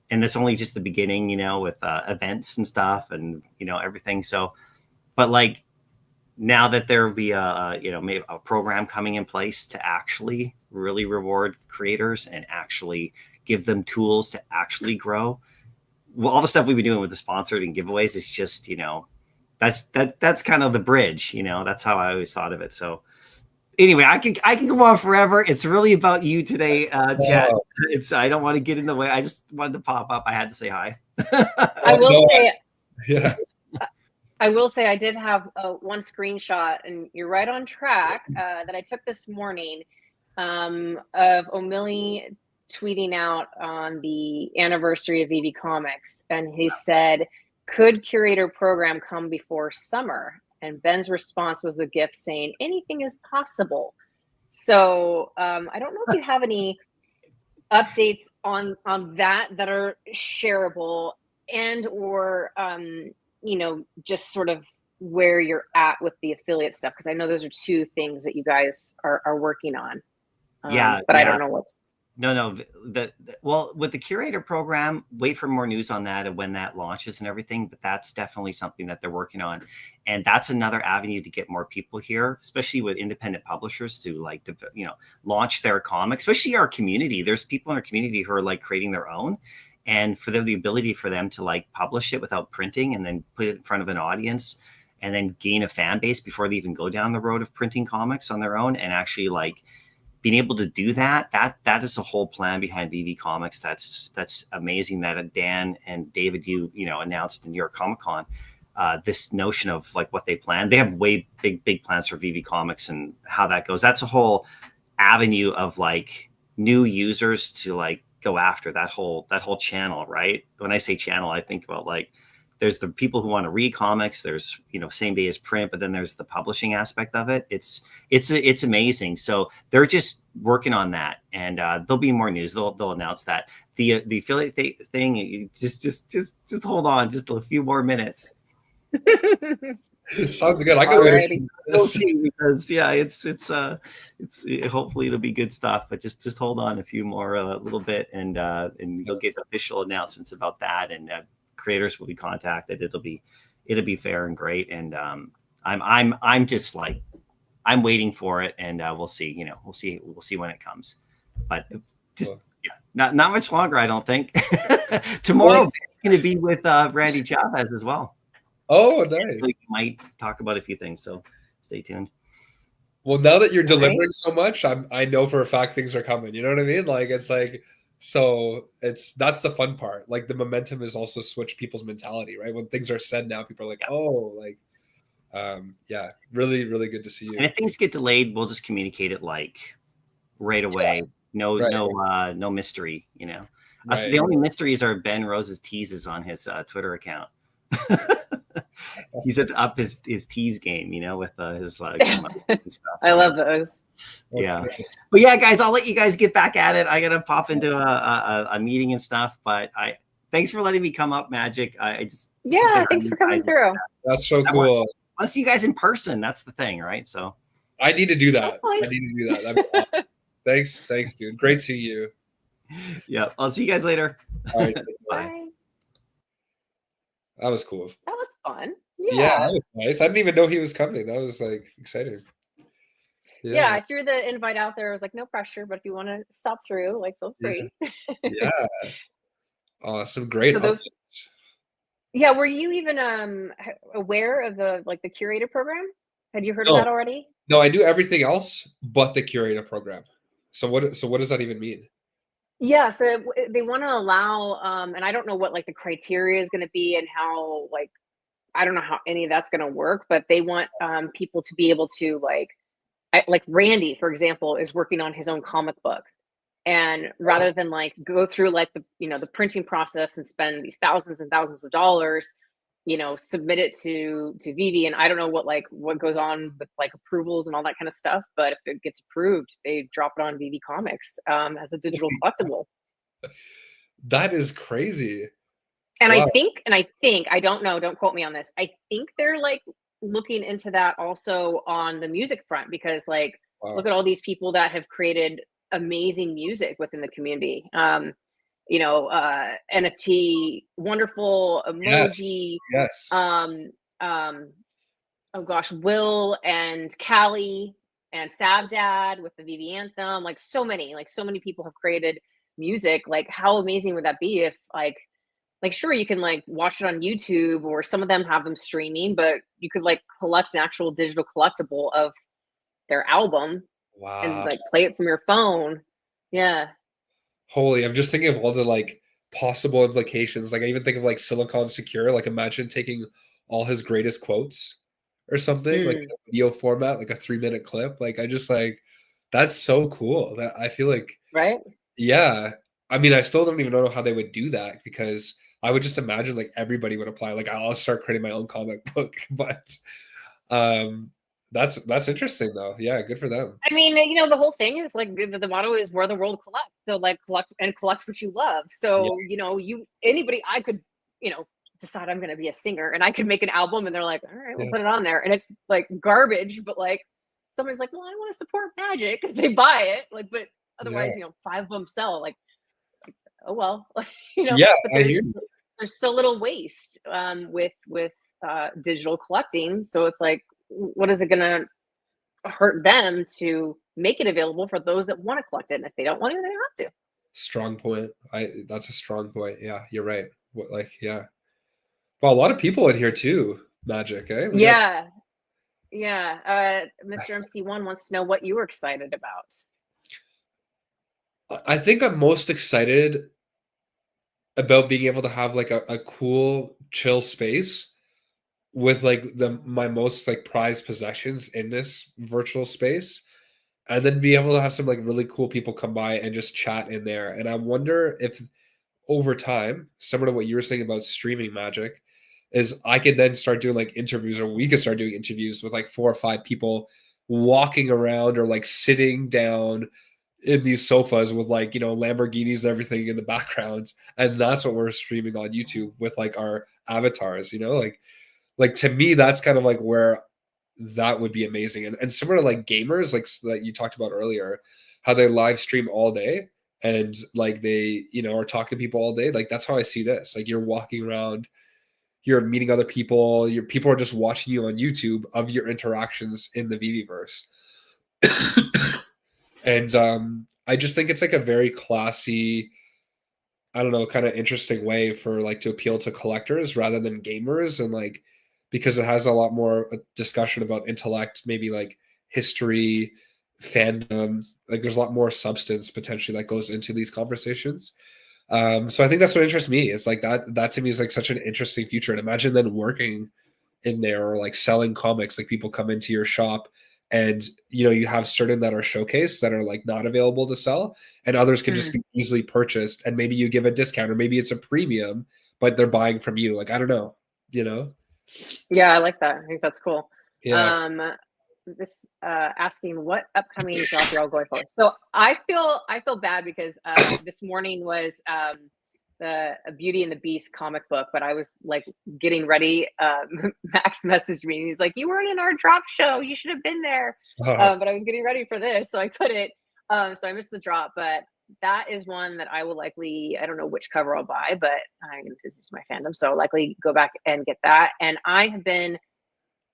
that's only just the beginning, you know, with events and stuff, and you know everything. So, but like now that there will be maybe a program coming in place to actually really reward creators and actually give them tools to actually grow. Well, all the stuff we've been doing with the sponsored and giveaways is just, you know, that's kind of the bridge, you know, that's how I always thought of it. So anyway, I can go on forever. It's really about you today, Chad. I don't want to get in the way. I just wanted to pop up. I had to say hi. I will say, yeah. I will say I did have one screenshot, and you're right on track, that I took this morning of O'Malley tweeting out on the anniversary of VeVe Comics, and he said, "Could Curator program come before summer?" And Ben's response was a gift saying, "Anything is possible." So I don't know if you have any updates on that are shareable, and or you know, just sort of where you're at with the affiliate stuff, because I know those are two things that you guys are working on. But I don't know what's. No. Well, with the Curator program, wait for more news on that and when that launches and everything. But that's definitely something that they're working on, and that's another avenue to get more people here, especially with independent publishers to like, you know, launch their comics. Especially our community. There's people in our community who are like creating their own, and for the ability for them to like publish it without printing and then put it in front of an audience, and then gain a fan base before they even go down the road of printing comics on their own, and actually like being able to do that is a whole plan behind VeVe Comics. That's amazing that Dan and David, you know, announced in New York Comic Con this notion of like what they plan. They have way big plans for VeVe Comics and how that goes. That's a whole avenue of like new users to like go after that whole channel, right? When I say channel, I think about like there's the people who want to read comics, there's, you know, same day as print, but then there's the publishing aspect of it. It's amazing. So they're just working on that, and there'll be more news. They'll announce that. The affiliate thing, just hold on just a few more minutes. Sounds good. I can wait because it's hopefully it'll be good stuff, but just hold on a few more a little bit, and you'll get official announcements about that, and creators will be contacted. It'll be fair and great, and I'm just like I'm waiting for it, and we'll see. You know, we'll see when it comes, but just not much longer, I don't think. Tomorrow it's going to be with Randy Chavez as well. Oh, nice. We might talk about a few things, so stay tuned. Well, now that you're delivering so much, I know for a fact things are coming. You know what I mean? Like it's like, so that's the fun part. Like the momentum is also switch people's mentality, right? When things are said now, people are like, oh, like, yeah, really, really good to see you. And if things get delayed, we'll just communicate it like right away. No mystery, you know. So the only mysteries are Ben Rose's teases on his Twitter account. He's up his tease game, you know, with his and stuff. I love those. Yeah, but yeah, guys, I'll let you guys get back at it. I gotta pop into a meeting and stuff, but thanks for letting me come up, Magic. Thanks for coming through. That's so cool. I want to see you guys in person. That's the thing, right? So I need to do that. That'd be awesome. Thanks, dude. Great seeing you. Yeah, I'll see you guys later. All right, bye. That was cool. That was fun. Yeah, that was nice. I didn't even know he was coming. That was like exciting. Yeah, I threw the invite out there. I was like, no pressure, but if you want to stop through, like, feel free. Yeah. Awesome. Great. Yeah, were you even aware of the Curator program? Had you heard of that already? No, I do everything else but the Curator program. So what does that even mean? Yeah, so they want to allow, and I don't know what like the criteria is going to be and how like, I don't know how any of that's going to work, but they want people to be able to like Randy, for example, is working on his own comic book. And rather than like go through like the, the printing process and spend these thousands and thousands of dollars, submit it to veve. And I don't know what goes on with like approvals and all that kind of stuff, but if it gets approved, they drop it on veve Comics as a digital collectible. That is crazy. And Wow. I think, I don't know, don't quote me on this. I think they're like looking into that also on the music front, because like, Wow. look at all these people that have created amazing music within the community. NFT, wonderful emoji. Yes. Oh gosh, Will and Callie and Savdad with the VeVe anthem. Like so many people have created music. Like how amazing would that be if like sure, you can like watch it on YouTube, or some of them have them streaming, but you could like collect an actual digital collectible of their album and Wow. like play it from your phone. Yeah. Holy, I'm just thinking of all the like possible implications. Like I even think of like Silicon Secure. Like imagine taking all his greatest quotes or something, like in a video format, like a 3-minute clip. Like I just like that's so cool. That I feel like, Right. yeah. I mean, I still don't even know how they would do that, because I would just imagine like everybody would apply. Like I'll start creating my own comic book, but that's interesting though. Yeah, good for them. I mean, the whole thing is like the motto is where the world collects. So like collect what you love. So, anybody, I could, decide I'm going to be a singer and I could make an album and they're like, all right, we'll Yeah. put it on there. And it's like garbage, but like somebody's like, well, I want to support magic. They buy it. Like, but otherwise, 5 of them sell. Like, oh, well, Yeah, but I hear there's so little waste with digital collecting. So it's like, what is it going to hurt them to make it available for those that want to collect it? And if they don't want to, they don't have to. strong point. That's a strong point. Yeah, you're right. Yeah. Well, a lot of people in here too. Magic, eh? Yeah. Mr. MC1 wants to know what you were excited about. I think I'm most excited about being able to have like a cool, chill space with like my most like prized possessions in this virtual space, and then be able to have some like really cool people come by and just chat in there. And I wonder if over time, similar to what you were saying about streaming magic, is I could then start doing like interviews, or we could start doing interviews with like 4 or 5 people walking around or like sitting down in these sofas with like, Lamborghinis and everything in the background. And that's what we're streaming on YouTube with like our avatars, like to me, that's kind of like where that would be amazing. And similar to like gamers, like that you talked about earlier, how they live stream all day and like they, are talking to people all day. Like that's how I see this. Like you're walking around, you're meeting other people, your people are just watching you on YouTube of your interactions in the VeVeVerse. And I just think it's like a very classy, I don't know, kind of interesting way for like to appeal to collectors rather than gamers. And like because it has a lot more discussion about intellect, maybe like history, fandom, like there's a lot more substance potentially that goes into these conversations. So I think that's what interests me, is like that to me is like such an interesting future. And imagine then working in there or like selling comics, like people come into your shop and you have certain that are showcased that are like not available to sell, and others can just be easily purchased, and maybe you give a discount, or maybe it's a premium but they're buying from you. Like I don't know. Yeah, I like that. I think that's cool. Yeah. This asking what upcoming job you're all going for. So I feel bad because this morning was the Beauty and the Beast comic book, but I was like getting ready. Max messaged me and he's like, "You weren't in our drop show. You should have been there." But I was getting ready for this, so I couldn't. So I missed the drop, but that is one that I will likely, I don't know which cover I'll buy, but this is my fandom, so I'll likely go back and get that. And I have been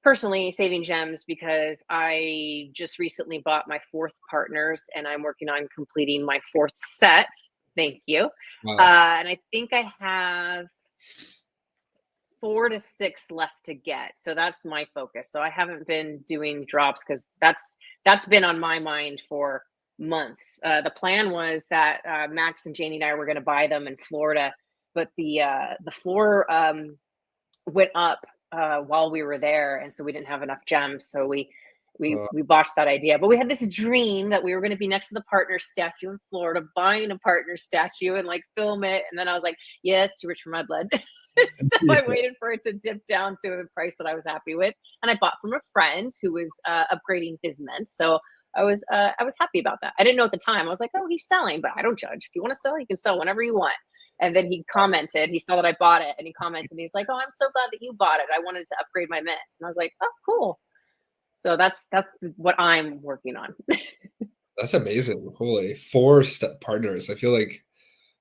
personally saving gems because I just recently bought my 4th partners and I'm working on completing my 4th set. Thank you. Wow. And I think I have 4 to 6 left to get. So that's my focus. So I haven't been doing drops because that's been on my mind for months. The plan was that Max and Janie and I were going to buy them in Florida, but the floor went up while we were there, and so we didn't have enough gems. So we we botched that idea. But we had this dream that we were going to be next to the partner statue in Florida, buying a partner statue and like film it. And then I was like, yeah, it's too rich for my blood. So I waited for it to dip down to a price that I was happy with, and I bought from a friend who was upgrading his mint. So I was happy about that. I didn't know at the time. I was like, oh, he's selling, but I don't judge. If you want to sell, you can sell whenever you want. And then he commented. He saw that I bought it, and he commented. And he's like, oh, I'm so glad that you bought it. I wanted to upgrade my mint. And I was like, oh, cool. So that's what I'm working on. That's amazing. Holy, 4 partners. I feel like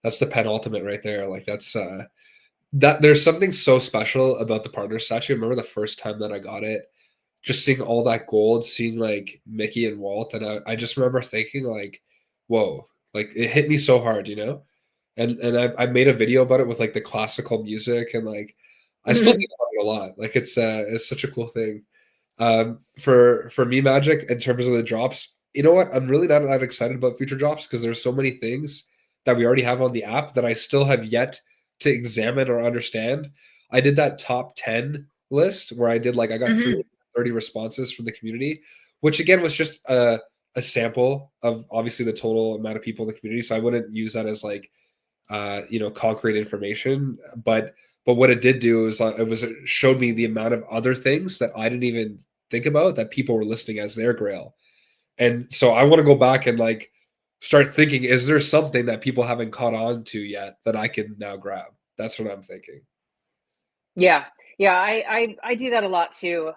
that's the penultimate right there. Like that's that there's something so special about the partner statue. I remember the first time that I got it, just seeing all that gold, seeing like Mickey and Walt, and I just remember thinking like, whoa, like it hit me so hard, you know? And I made a video about it with like the classical music, and like I still think about it a lot. Like it's such a cool thing. For me, Magic, in terms of the drops, you know what? I'm really not that excited about future drops because there's so many things that we already have on the app that I still have yet to examine or understand. I did that top 10 list where I did like I got 330 responses from the community, which again was just a sample of obviously the total amount of people in the community. So I wouldn't use that as like concrete information. But what it did do is it showed me the amount of other things that I didn't even think about that people were listing as their grail. And so I want to go back and like start thinking, is there something that people haven't caught on to yet that I can now grab? That's what I'm thinking. Yeah. I do that a lot too.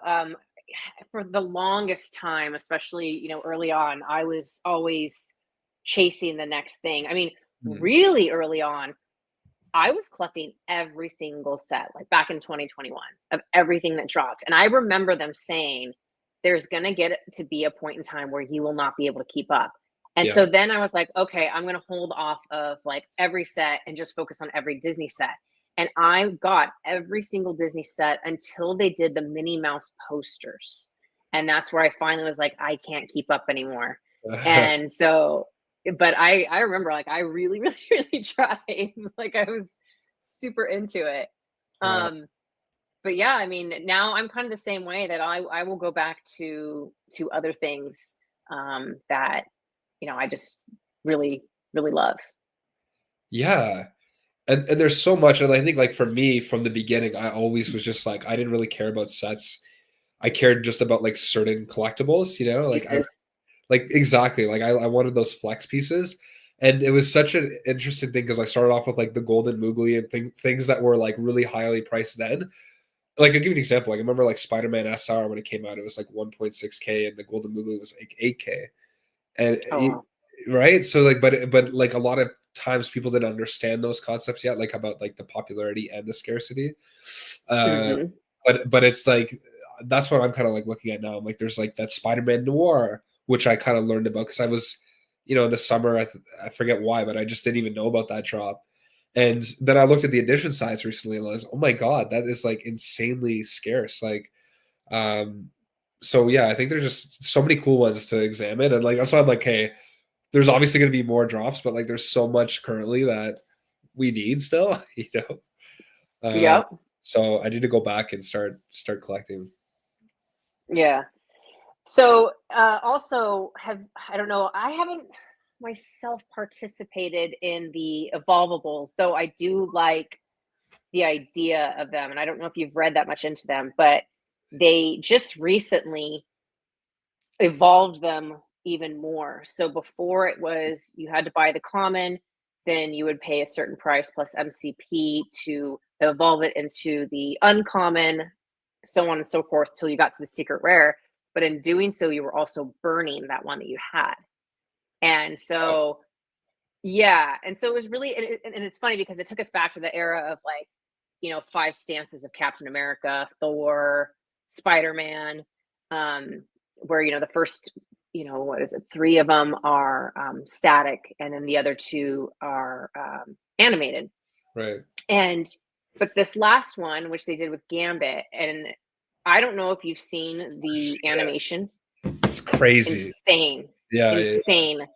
For the longest time, especially, early on, I was always chasing the next thing. I mean, really early on, I was collecting every single set, like back in 2021, of everything that dropped. And I remember them saying, there's going to get to be a point in time where you will not be able to keep up. And so then I was like, okay, I'm going to hold off of like every set and just focus on every Disney set. And I got every single Disney set until they did the Minnie Mouse posters. And that's where I finally was like, I can't keep up anymore. And so, but I remember like I really, really, really tried. Like I was super into it. But yeah, I mean, now I'm kind of the same way that I will go back to other things that I just really, really love. Yeah. And there's so much. And I think like for me from the beginning, I always was just like, I didn't really care about sets. I cared just about like certain collectibles, like exactly. Like I wanted those flex pieces. And it was such an interesting thing because I started off with like the golden Moogly and things that were like really highly priced then. Like I'll give you an example. Like I remember like Spider-Man SR when it came out, it was like 1.6K and the golden Moogly was like 8K. And right. So like, but like a lot of times people didn't understand those concepts yet, like about like the popularity and the scarcity. But it's like, that's what I'm kind of like looking at now. I'm like, there's like that Spider-Man Noir, which I kind of learned about because I was, in the summer, I forget why, but I just didn't even know about that drop. And then I looked at the edition size recently and I was, oh my God, that is like insanely scarce. Like, so yeah, I think there's just so many cool ones to examine. And like, that's why I'm like, hey, there's obviously going to be more drops, but like, there's so much currently that we need still, So I need to go back and start collecting. Yeah. So also I don't know, I haven't myself participated in the evolvables, though I do like the idea of them. And I don't know if you've read that much into them, but they just recently evolved them even more. So before it was you had to buy the common, then you would pay a certain price plus MCP to evolve it into the uncommon, so on and so forth till you got to the secret rare. But in doing so, you were also burning that one that you had. And so, yeah. And so it was really, and it's funny because it took us back to the era of like, 5 stances of Captain America, Thor, Spider-Man, where, the first, what is it? 3 of them are static and then the other 2 are animated. Right. But this last one, which they did with Gambit, and I don't know if you've seen the animation. It's crazy. Insane. Yeah. Insane. Yeah.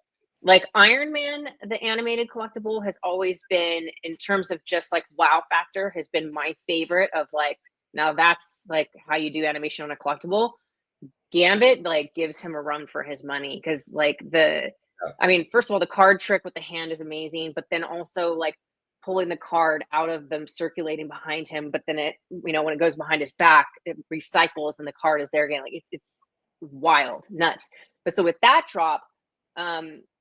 Like Iron Man, the animated collectible has always been, in terms of just like wow factor, has been my favorite of like, now that's like how you do animation on a collectible. Gambit like gives him a run for his money because like Yeah. I mean, first of all, the card trick with the hand is amazing, but then also like pulling the card out of them circulating behind him, but then it, when it goes behind his back, it recycles and the card is there again. Like it's wild, nuts. But so with that drop,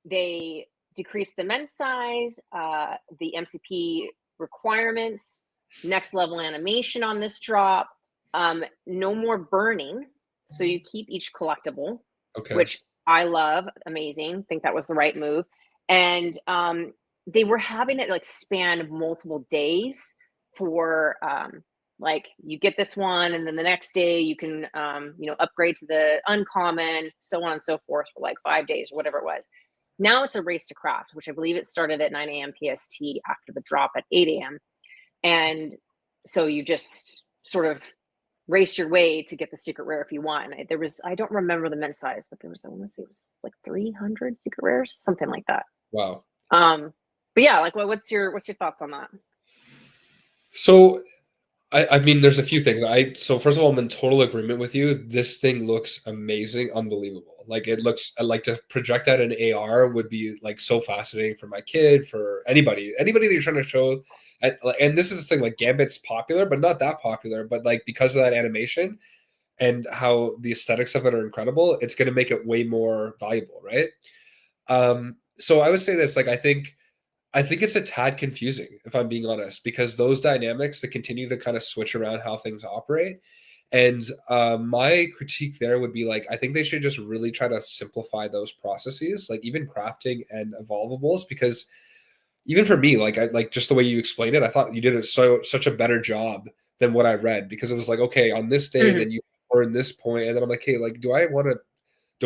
they decreased the men's size, the MCP requirements, next level animation on this drop, no more burning. So you keep each collectible, Okay. which I love, amazing. Think that was the right move. And they were having it like span multiple days for like you get this one and then the next day you can upgrade to the uncommon, so on and so forth for like 5 days or whatever it was. Now it's a race to craft, which I believe it started at 9 a.m. PST after the drop at 8 a.m. And so you just sort of race your way to get the secret rare if you want. And there was, I don't remember the men's size, but there was, I want to say it was like 300 secret rares, something like that. Wow. But yeah, like what's your thoughts on that? So I mean, there's a few things. So first of all, I'm in total agreement with you. This thing looks amazing, unbelievable. Like it looks like to project that in AR would be like so fascinating for my kid, for anybody that you're trying to show. And this is the thing, like Gambit's popular, but not that popular. But like because of that animation and how the aesthetics of it are incredible, it's going to make it way more valuable, right? So I would say this, like I think it's a tad confusing, if I'm being honest, because those dynamics that continue to kind of switch around how things operate. And my critique there would be like, I think they should just really try to simplify those processes, like even crafting and evolvables, because even for me, like I like just the way you explained it, I thought you did such a better job than what I read, because it was like, okay, on this day, then you earn this point, and then I'm like, hey, like, do I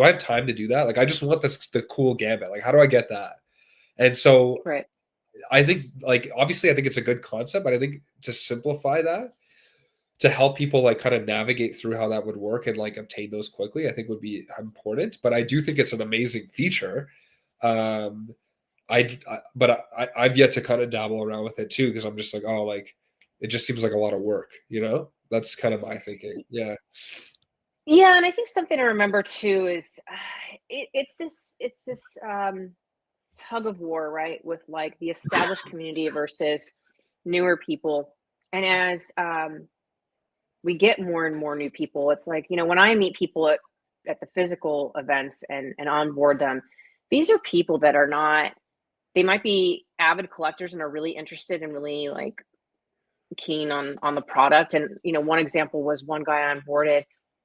have time to do that? Like, I just want the cool Gambit. Like, how do I get that? And so Right. I think, like, obviously, I think it's a good concept, but I think to simplify that, to help people like kind of navigate through how that would work and like obtain those quickly, I think would be important. But I do think it's an amazing feature. But I've yet to kind of dabble around with it too, because I'm just like, oh, like it just seems like a lot of work, That's kind of my thinking. Yeah. Yeah, and I think something to remember too is it's this tug of war, right, with like the established community versus newer people. And as we get more and more new people, it's like, when I meet people at the physical events and onboard them, these are people that are not, they might be avid collectors and are really interested and really like keen on the product. And one example was one guy onboarded.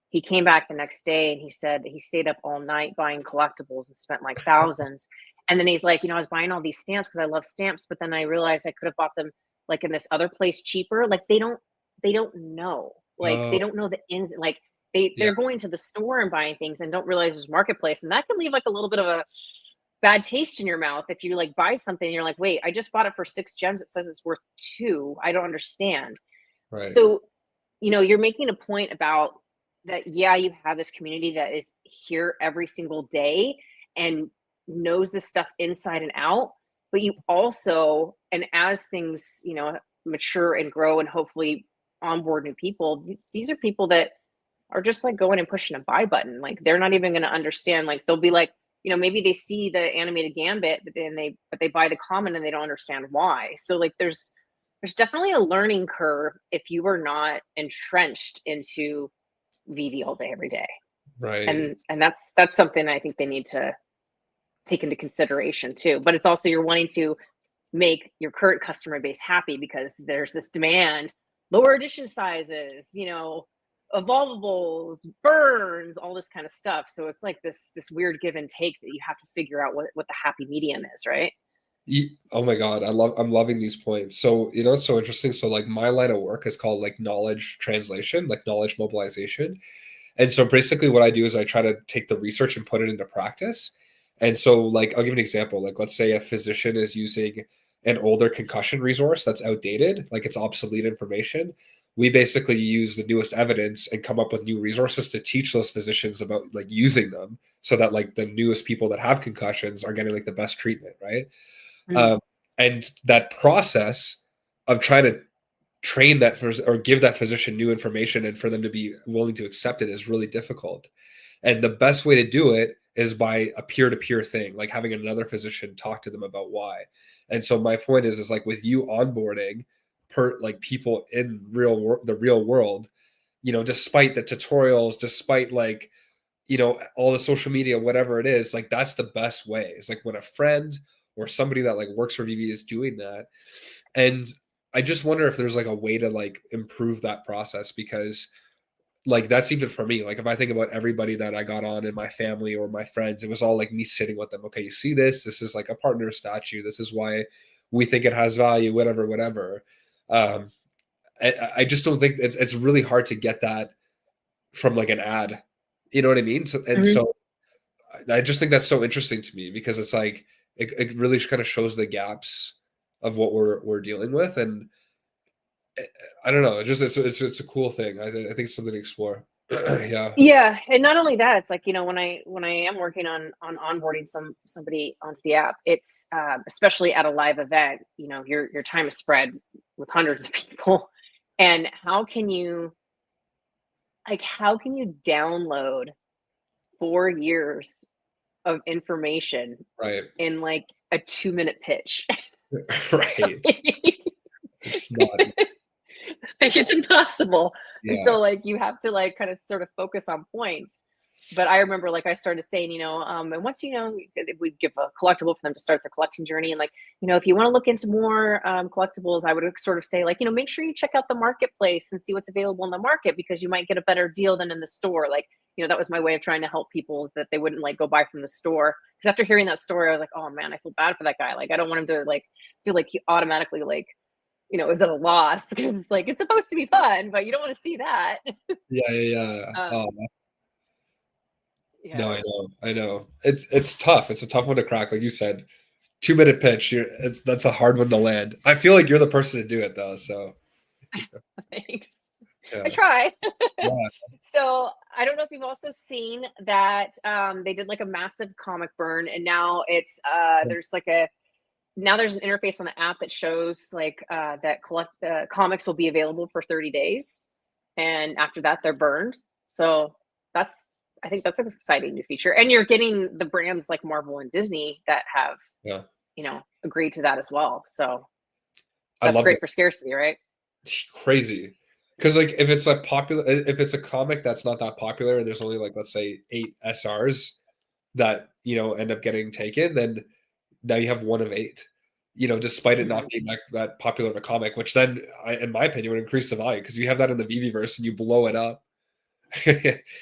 He came back the next day and he said he stayed up all night buying collectibles and spent like thousands. And then he's like, I was buying all these stamps because I love stamps, but then I realized I could have bought them like in this other place cheaper. Like they don't know. Like they don't know the ins. Like they're going to the store and buying things and don't realize there's marketplace. And that can leave like a little bit of a bad taste in your mouth if you like buy something and you're like, wait, I just bought it for 6 gems. It says it's worth 2. I don't understand. Right. So, you're making a point about that. Yeah, you have this community that is here every single day and knows this stuff inside and out. But you also, and as things, mature and grow and hopefully onboard new people, these are people that are just like going and pushing a buy button. Like they're not even going to understand. Like they'll be like, maybe they see the animated Gambit, but then they buy the common and they don't understand why. So like there's definitely a learning curve if you are not entrenched into VeVe all day, every day. Right. And that's something I think they need to take into consideration too. But it's also, you're wanting to make your current customer base happy because there's this demand, lower edition sizes, evolvables, burns, all this kind of stuff. So it's like this weird give and take that you have to figure out what the happy medium is, right? Oh my God, I'm loving these points. So it's so interesting. So like my line of work is called like knowledge translation, like knowledge mobilization. And so basically what I do is I try to take the research and put it into practice. And so like I'll give you an example. Like let's say a physician is using an older concussion resource that's outdated, like it's obsolete information. We basically use the newest evidence and come up with new resources to teach those physicians about like using them, so that like the newest people that have concussions are getting like the best treatment, right? And that process of trying to train that or give that physician new information and for them to be willing to accept it is really difficult. And the best way to do it is by a peer-to-peer thing, like having another physician talk to them about why. And so my point is like with you onboarding like people in the real world, despite the tutorials, despite like, all the social media, whatever it is, like that's the best way. It's like when a friend or somebody that like works for VeVe is doing that. And I just wonder if there's like a way to like improve that process, because like that's even for me. Like if I think about everybody that I got on in my family or my friends, it was all like me sitting with them. Okay, you see this? This is like a partner statue. This is why we think it has value, whatever, whatever. I just don't think it's really hard to get that from like an ad. You know what I mean? So I just think that's so interesting to me, because it's like it really kind of shows the gaps of what we're dealing with. And I don't know, it's a cool thing. I think it's something to explore. Yeah. Yeah, and not only that, it's like, when I am working on onboarding somebody onto the app, it's especially at a live event, your time is spread with hundreds of people, and how can you download 4 years of information Right. in like a 2-minute pitch? Right. It's not. Like it's impossible. Yeah. And so like you have to like kind of sort of focus on points. But I remember like I started saying, and once we'd give a collectible for them to start their collecting journey, and like, if you want to look into more collectibles, I would sort of say like, make sure you check out the marketplace and see what's available in the market, because you might get a better deal than in the store. Like, that was my way of trying to help people, that they wouldn't like go buy from the store. Because after hearing that story, I was like, oh man, I feel bad for that guy. Like I don't want him to like feel like he automatically like, is at a loss, because it's like, it's supposed to be fun, but you don't want to see that. Yeah. Yeah. No, I know. It's tough. It's a tough one to crack. Like you said, 2-minute pitch. That's a hard one to land. I feel like you're the person to do it though. So Thanks. yeah. I try. Yeah. So I don't know if you've also seen that they did like a massive comic burn, and now it's there's an interface on the app that shows like that comics will be available for 30 days, and after that they're burned. So I think that's an exciting new feature, and you're getting the brands like Marvel and Disney that have agreed to that as well. So that's great for scarcity, right? It's crazy. Because like if it's a comic that's not that popular, and there's only like, let's say 8 SRs that end up getting taken, then now you have 1 of 8, despite it not being that popular of a comic, which then in my opinion would increase the value, because you have that in the VeVeVerse and you blow it up.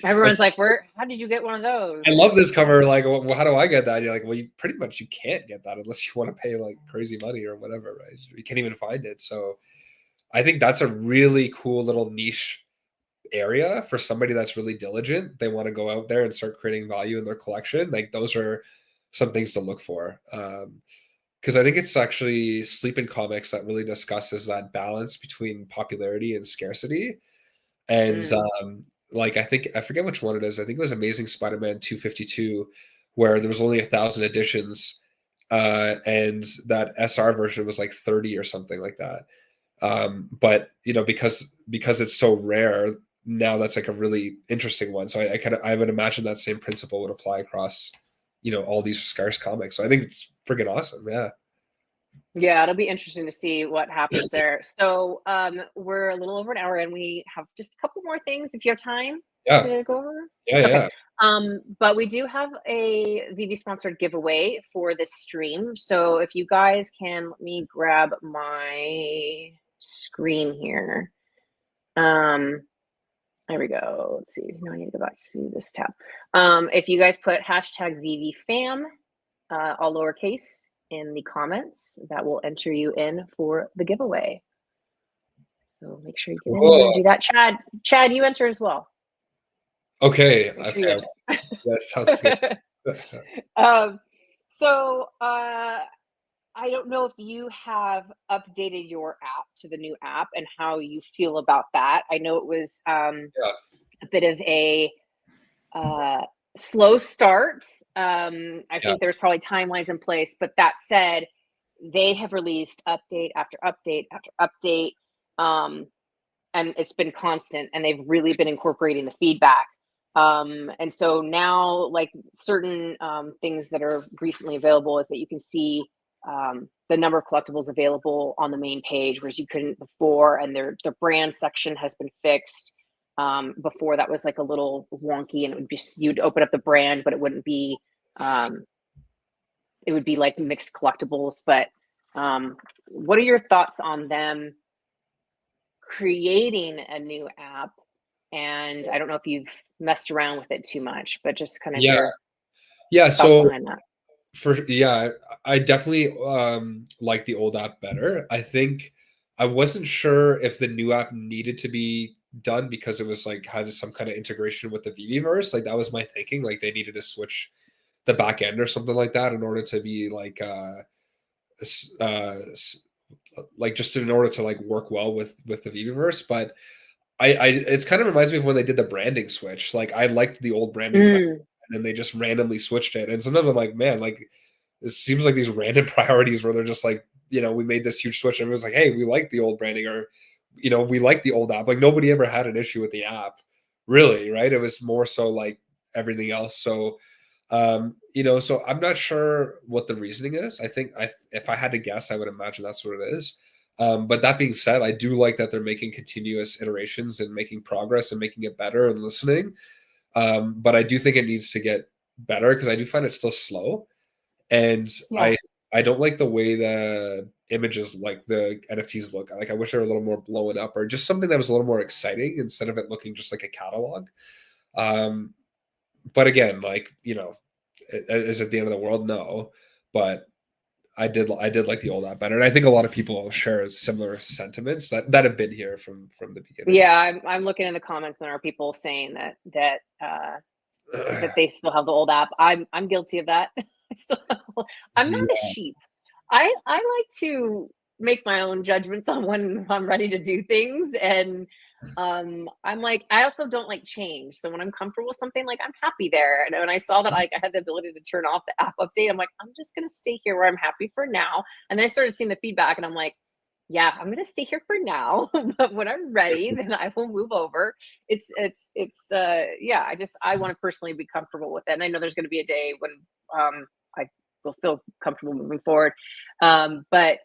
Everyone's like, how did you get one of those? I love this cover. Like, well, how do I get that? And you're like, well, you can't get that unless you want to pay like crazy money or whatever, right? You can't even find it. So I think that's a really cool little niche area for somebody that's really diligent. They want to go out there and start creating value in their collection. Like those are some things to look for. Because I think it's actually Sleeping Comics that really discusses that balance between popularity and scarcity. And like I forget which one it is. I think it was Amazing Spider-Man 252, where there was only 1,000 editions, and that SR version was like 30 or something like that. But because it's so rare now, that's like a really interesting one. So I would imagine that same principle would apply across all these scarce comics. So I think it's freaking awesome. Yeah, it'll be interesting to see what happens there. So we're a little over an hour, and we have just a couple more things if you have time to go over. Yeah. But we do have a VeVe sponsored giveaway for this stream. So if you guys can, let me grab my screen here. There we go. Let's see. Now I need to go back to this tab. If you guys put hashtag VeVeFam, all lowercase, in the comments, that will enter you in for the giveaway. So make sure you get in there and do that. Chad, you enter as well. Okay. That sounds good. So I don't know if you have updated your app to the new app and how you feel about that. I know it was a bit of a slow start. I think there's probably timelines in place, but that said, they have released update after update after update, and it's been constant, and they've really been incorporating the feedback. And so now, like certain things that are recently available is that you can see the number of collectibles available on the main page, whereas you couldn't before, and the brand section has been fixed. Before that was like a little wonky, and it would be, you'd open up the brand, but it wouldn't be, it would be like mixed collectibles. But what are your thoughts on them creating a new app? And I don't know if you've messed around with it too much, but just kind of your thoughts So behind that. I definitely like the old app better. I think I wasn't sure if the new app needed to be done because it was like has some kind of integration with the VeVeVerse. Like that was my thinking. Like they needed to switch the back end or something like that in order to be like like just in order to like work well with the VeVeVerse. But I it's kind of reminds me of when they did the branding switch. Like I liked the old branding better, and then they just randomly switched it. And sometimes I'm like, man, like it seems like these random priorities where they're just like, we made this huge switch and it was like, hey, we like the old branding, or we like the old app. Like nobody ever had an issue with the app, really, right? It was more so like everything else. So so I'm not sure what the reasoning is. I think if I had to guess, I would imagine that's what it is. But that being said, I do like that they're making continuous iterations and making progress and making it better and listening. But I do think it needs to get better because I do find it still slow. And Yeah. I don't like the way the images, like the NFTs look. Like I wish they were a little more blown up or just something that was a little more exciting instead of it looking just like a catalog. But again, like, is it the end of the world? No. But I did like the old app better. And I think a lot of people share similar sentiments that have been here from the beginning. Yeah, I'm looking in the comments, and there are people saying that they still have the old app. I'm guilty of that. I'm not a Yeah. sheep. I like to make my own judgments on when I'm ready to do things, and I'm like, I also don't like change. So when I'm comfortable with something, like I'm happy there. And when I saw that I had the ability to turn off the app update, I'm like, I'm just gonna stay here where I'm happy for now. And then I started seeing the feedback, and I'm like, yeah, I'm gonna stay here for now. But when I'm ready, then I will move over. Yeah, I want to personally be comfortable with it. And I know there's gonna be a day when I will feel comfortable moving forward. But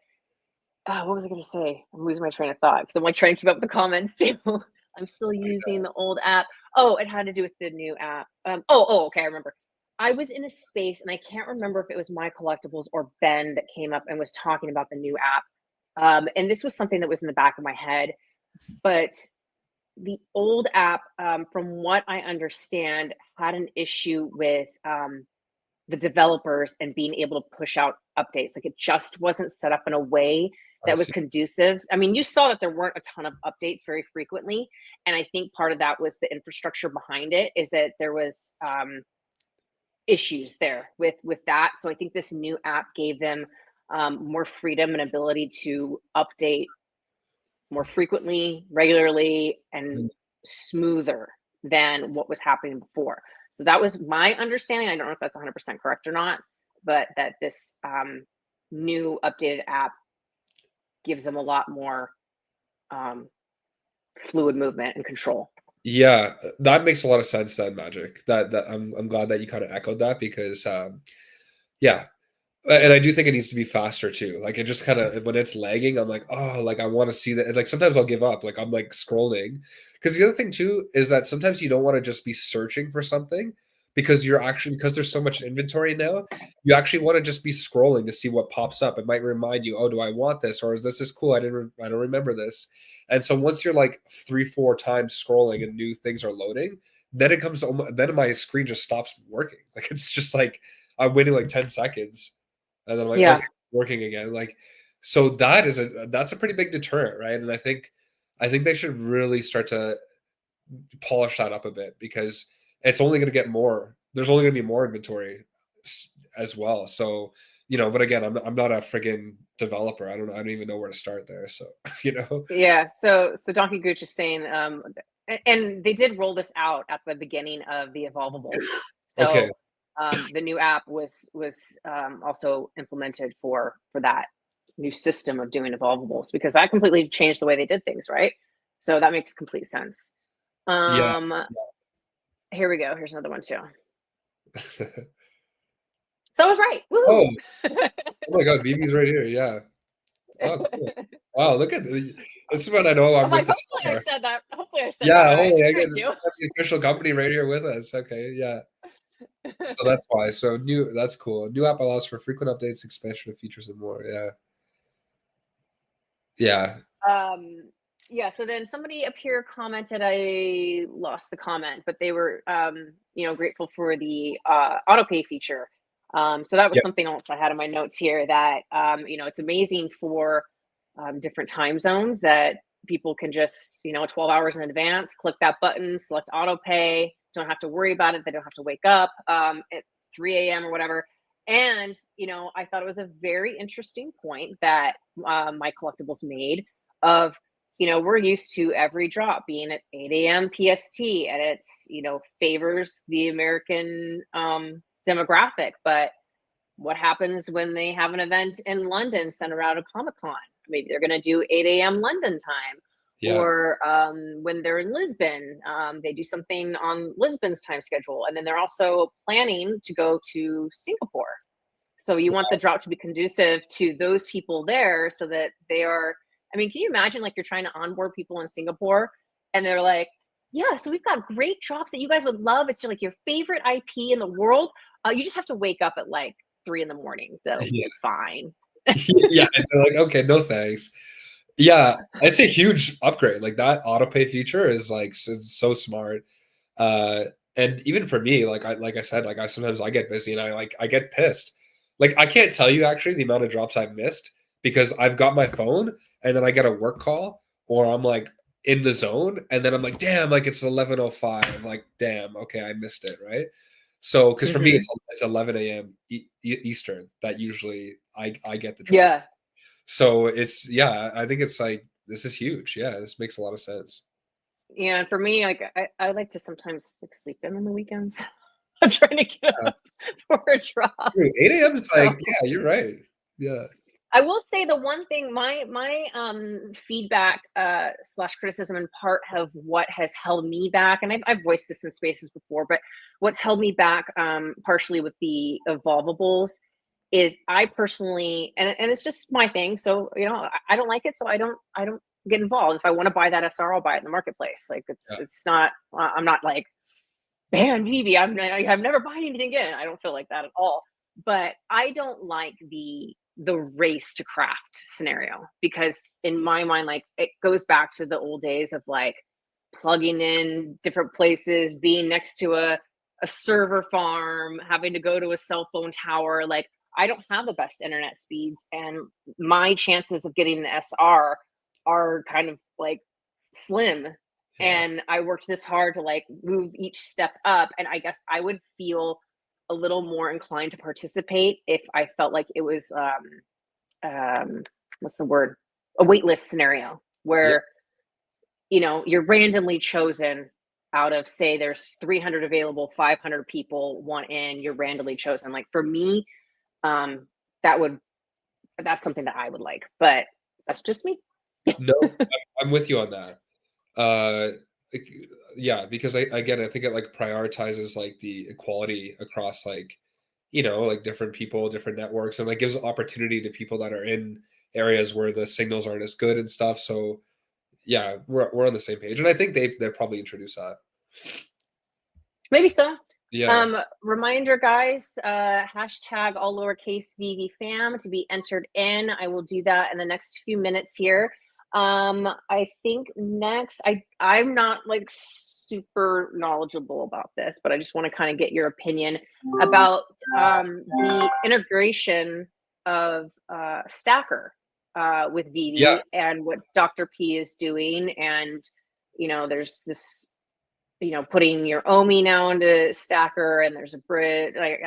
what was I going to say? I'm losing my train of thought because I'm like trying to keep up with the comments too. I'm still using the old app. Oh, it had to do with the new app. Okay, I remember. I was in a space, and I can't remember if it was My Collectibles or Ben that came up and was talking about the new app. And this was something that was in the back of my head. But the old app, from what I understand, had an issue with the developers and being able to push out updates. Like it just wasn't set up in a way that was conducive. I mean, you saw that there weren't a ton of updates very frequently. And I think part of that was the infrastructure behind it, is that there was issues there with that. So I think this new app gave them more freedom and ability to update more frequently, regularly, and smoother than what was happening before. So that was my understanding. I don't know if that's 100% correct or not, but that this new updated app gives them a lot more fluid movement and control. Yeah, that makes a lot of sense then, Magic. That I'm glad that you kind of echoed that because yeah. And I do think it needs to be faster too. Like it just kind of when it's lagging, I'm like, oh, like I want to see that. It's like sometimes I'll give up. Like I'm like scrolling. Because the other thing too is that sometimes you don't want to just be searching for something because because there's so much inventory now, you actually want to just be scrolling to see what pops up. It might remind you, oh, do I want this? Or is this cool? I don't remember this. And so once you're like 3-4 times scrolling and new things are loading, then my screen just stops working. Like it's just like I'm waiting like 10 seconds. And then I'm like, Yeah. okay, working again. Like, so that's a pretty big deterrent, right? And I think they should really start to polish that up a bit because it's only going to get more. There's only going to be more inventory as well. So, but again, I'm not a friggin' developer. I don't even know where to start there. So, Yeah. So Donkey Gooch is saying, and they did roll this out at the beginning of the Evolvable. So okay. The new app was also implemented for that new system of doing evolvables, because that completely changed the way they did things, right? So that makes complete sense. Yeah. here we go. Here's another one too. So I was right. Woo! Oh, oh my God, Vivi's right here. Yeah. Oh, cool. Wow, look at this is when I know I'm with the hopefully star. I said that. Hopefully I said Yeah, that right. holy, I Good get too. the official company right here with us. Okay, yeah. So that's why. So that's cool. New app allows for frequent updates, expansion of features, and more. Yeah. Yeah. Yeah, so then somebody up here commented, I lost the comment, but they were grateful for the auto pay feature. So that was Yeah. something else I had in my notes here that it's amazing for different time zones that people can just 12 hours in advance click that button, select auto pay, don't have to worry about it, they don't have to wake up at 3 a.m. or whatever. And I thought it was a very interesting point that my collectibles made of we're used to every drop being at 8 a.m. PST, and it's favors the American demographic. But what happens when they have an event in London centered around a Comic-Con? Maybe they're going to do 8 a.m. London time. Yeah. Or when they're in Lisbon, they do something on Lisbon's time schedule. And then they're also planning to go to Singapore. So you want the drop to be conducive to those people there so that they are, I mean, can you imagine like you're trying to onboard people in Singapore and they're like, yeah, so we've got great drops that you guys would love. It's like your favorite IP in the world. You just have to wake up at like 3 a.m. So Yeah. it's fine. Yeah. And they're like, okay, no thanks. Yeah, it's a huge upgrade. Like that auto pay feature is like so smart. And even for me, like I said, like I sometimes I get busy and I get pissed. Like I can't tell you actually the amount of drops I've missed because I've got my phone and then I get a work call or I'm like in the zone and then I'm like, damn, like it's 11:05. I'm like, damn, okay, I missed it, right? So because for me it's 11 a.m. Eastern that usually I get the drop. Yeah. So it's I think it's like this is huge. Yeah, this makes a lot of sense. Yeah, and for me, like I like to sometimes like sleep in on the weekends. I'm trying to get up for a drop. Dude, 8 a.m. is like, So yeah, you're right. Yeah. I will say the one thing, my feedback slash criticism in part of what has held me back, and I've voiced this in spaces before, but what's held me back partially with the evolvables is I personally, and it's just my thing. So I don't like it, so I don't get involved. If I want to buy that SR, I'll buy it in the marketplace. Like it's not. I'm not like, man, Vivi, I'm never buying anything again. I don't feel like that at all. But I don't like the race to craft scenario because in my mind, like it goes back to the old days of like plugging in different places, being next to a server farm, having to go to a cell phone tower. Like I don't have the best internet speeds, and my chances of getting an SR are kind of like slim. Yeah. And I worked this hard to like move each step up, and I guess I would feel a little more inclined to participate if I felt like it was what's the word, a waitlist scenario where you're randomly chosen out of, say there's 300 available, 500 people want in, you're randomly chosen. Like for me, that's something that I would like, but that's just me. No, I'm with you on that. Yeah, because I think it like prioritizes like the equality across like like different people, different networks, and like gives opportunity to people that are in areas where the signals aren't as good and stuff. So yeah, we're on the same page, and I think they'll probably introduce that. Maybe so. Yeah. Reminder, guys, hashtag all lowercase VeVeFam to be entered in. I will do that in the next few minutes here. I think next, I'm not like super knowledgeable about this, but I just want to kind of get your opinion about the integration of Stacker with Veve and what Dr. P is doing. And, there's this putting your OMI now into Stacker, and there's a bridge, like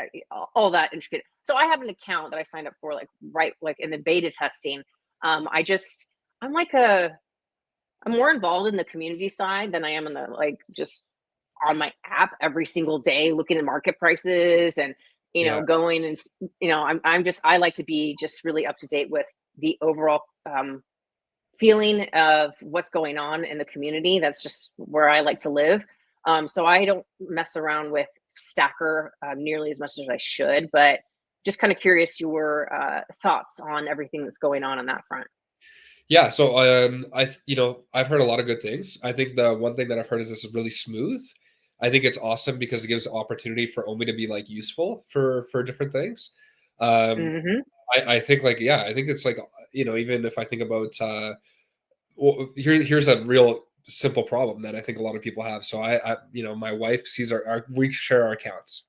all that intricate. So I have an account that I signed up for, like right, like in the beta testing. I'm more involved in the community side than I am in the like just on my app every single day looking at market prices and going and I like to be just really up to date with the overall feeling of what's going on in the community. That's just where I like to live. So I don't mess around with Stacker nearly as much as I should, but just kind of curious your thoughts on everything that's going on that front. Yeah, so I've heard a lot of good things. I think the one thing that I've heard is this is really smooth. I think it's awesome because it gives opportunity for Omi to be like useful for different things. Um, Hmm. I think like yeah, I think it's like even if I think about well, here's a real simple problem that I think a lot of people have. So my wife sees our we share our accounts.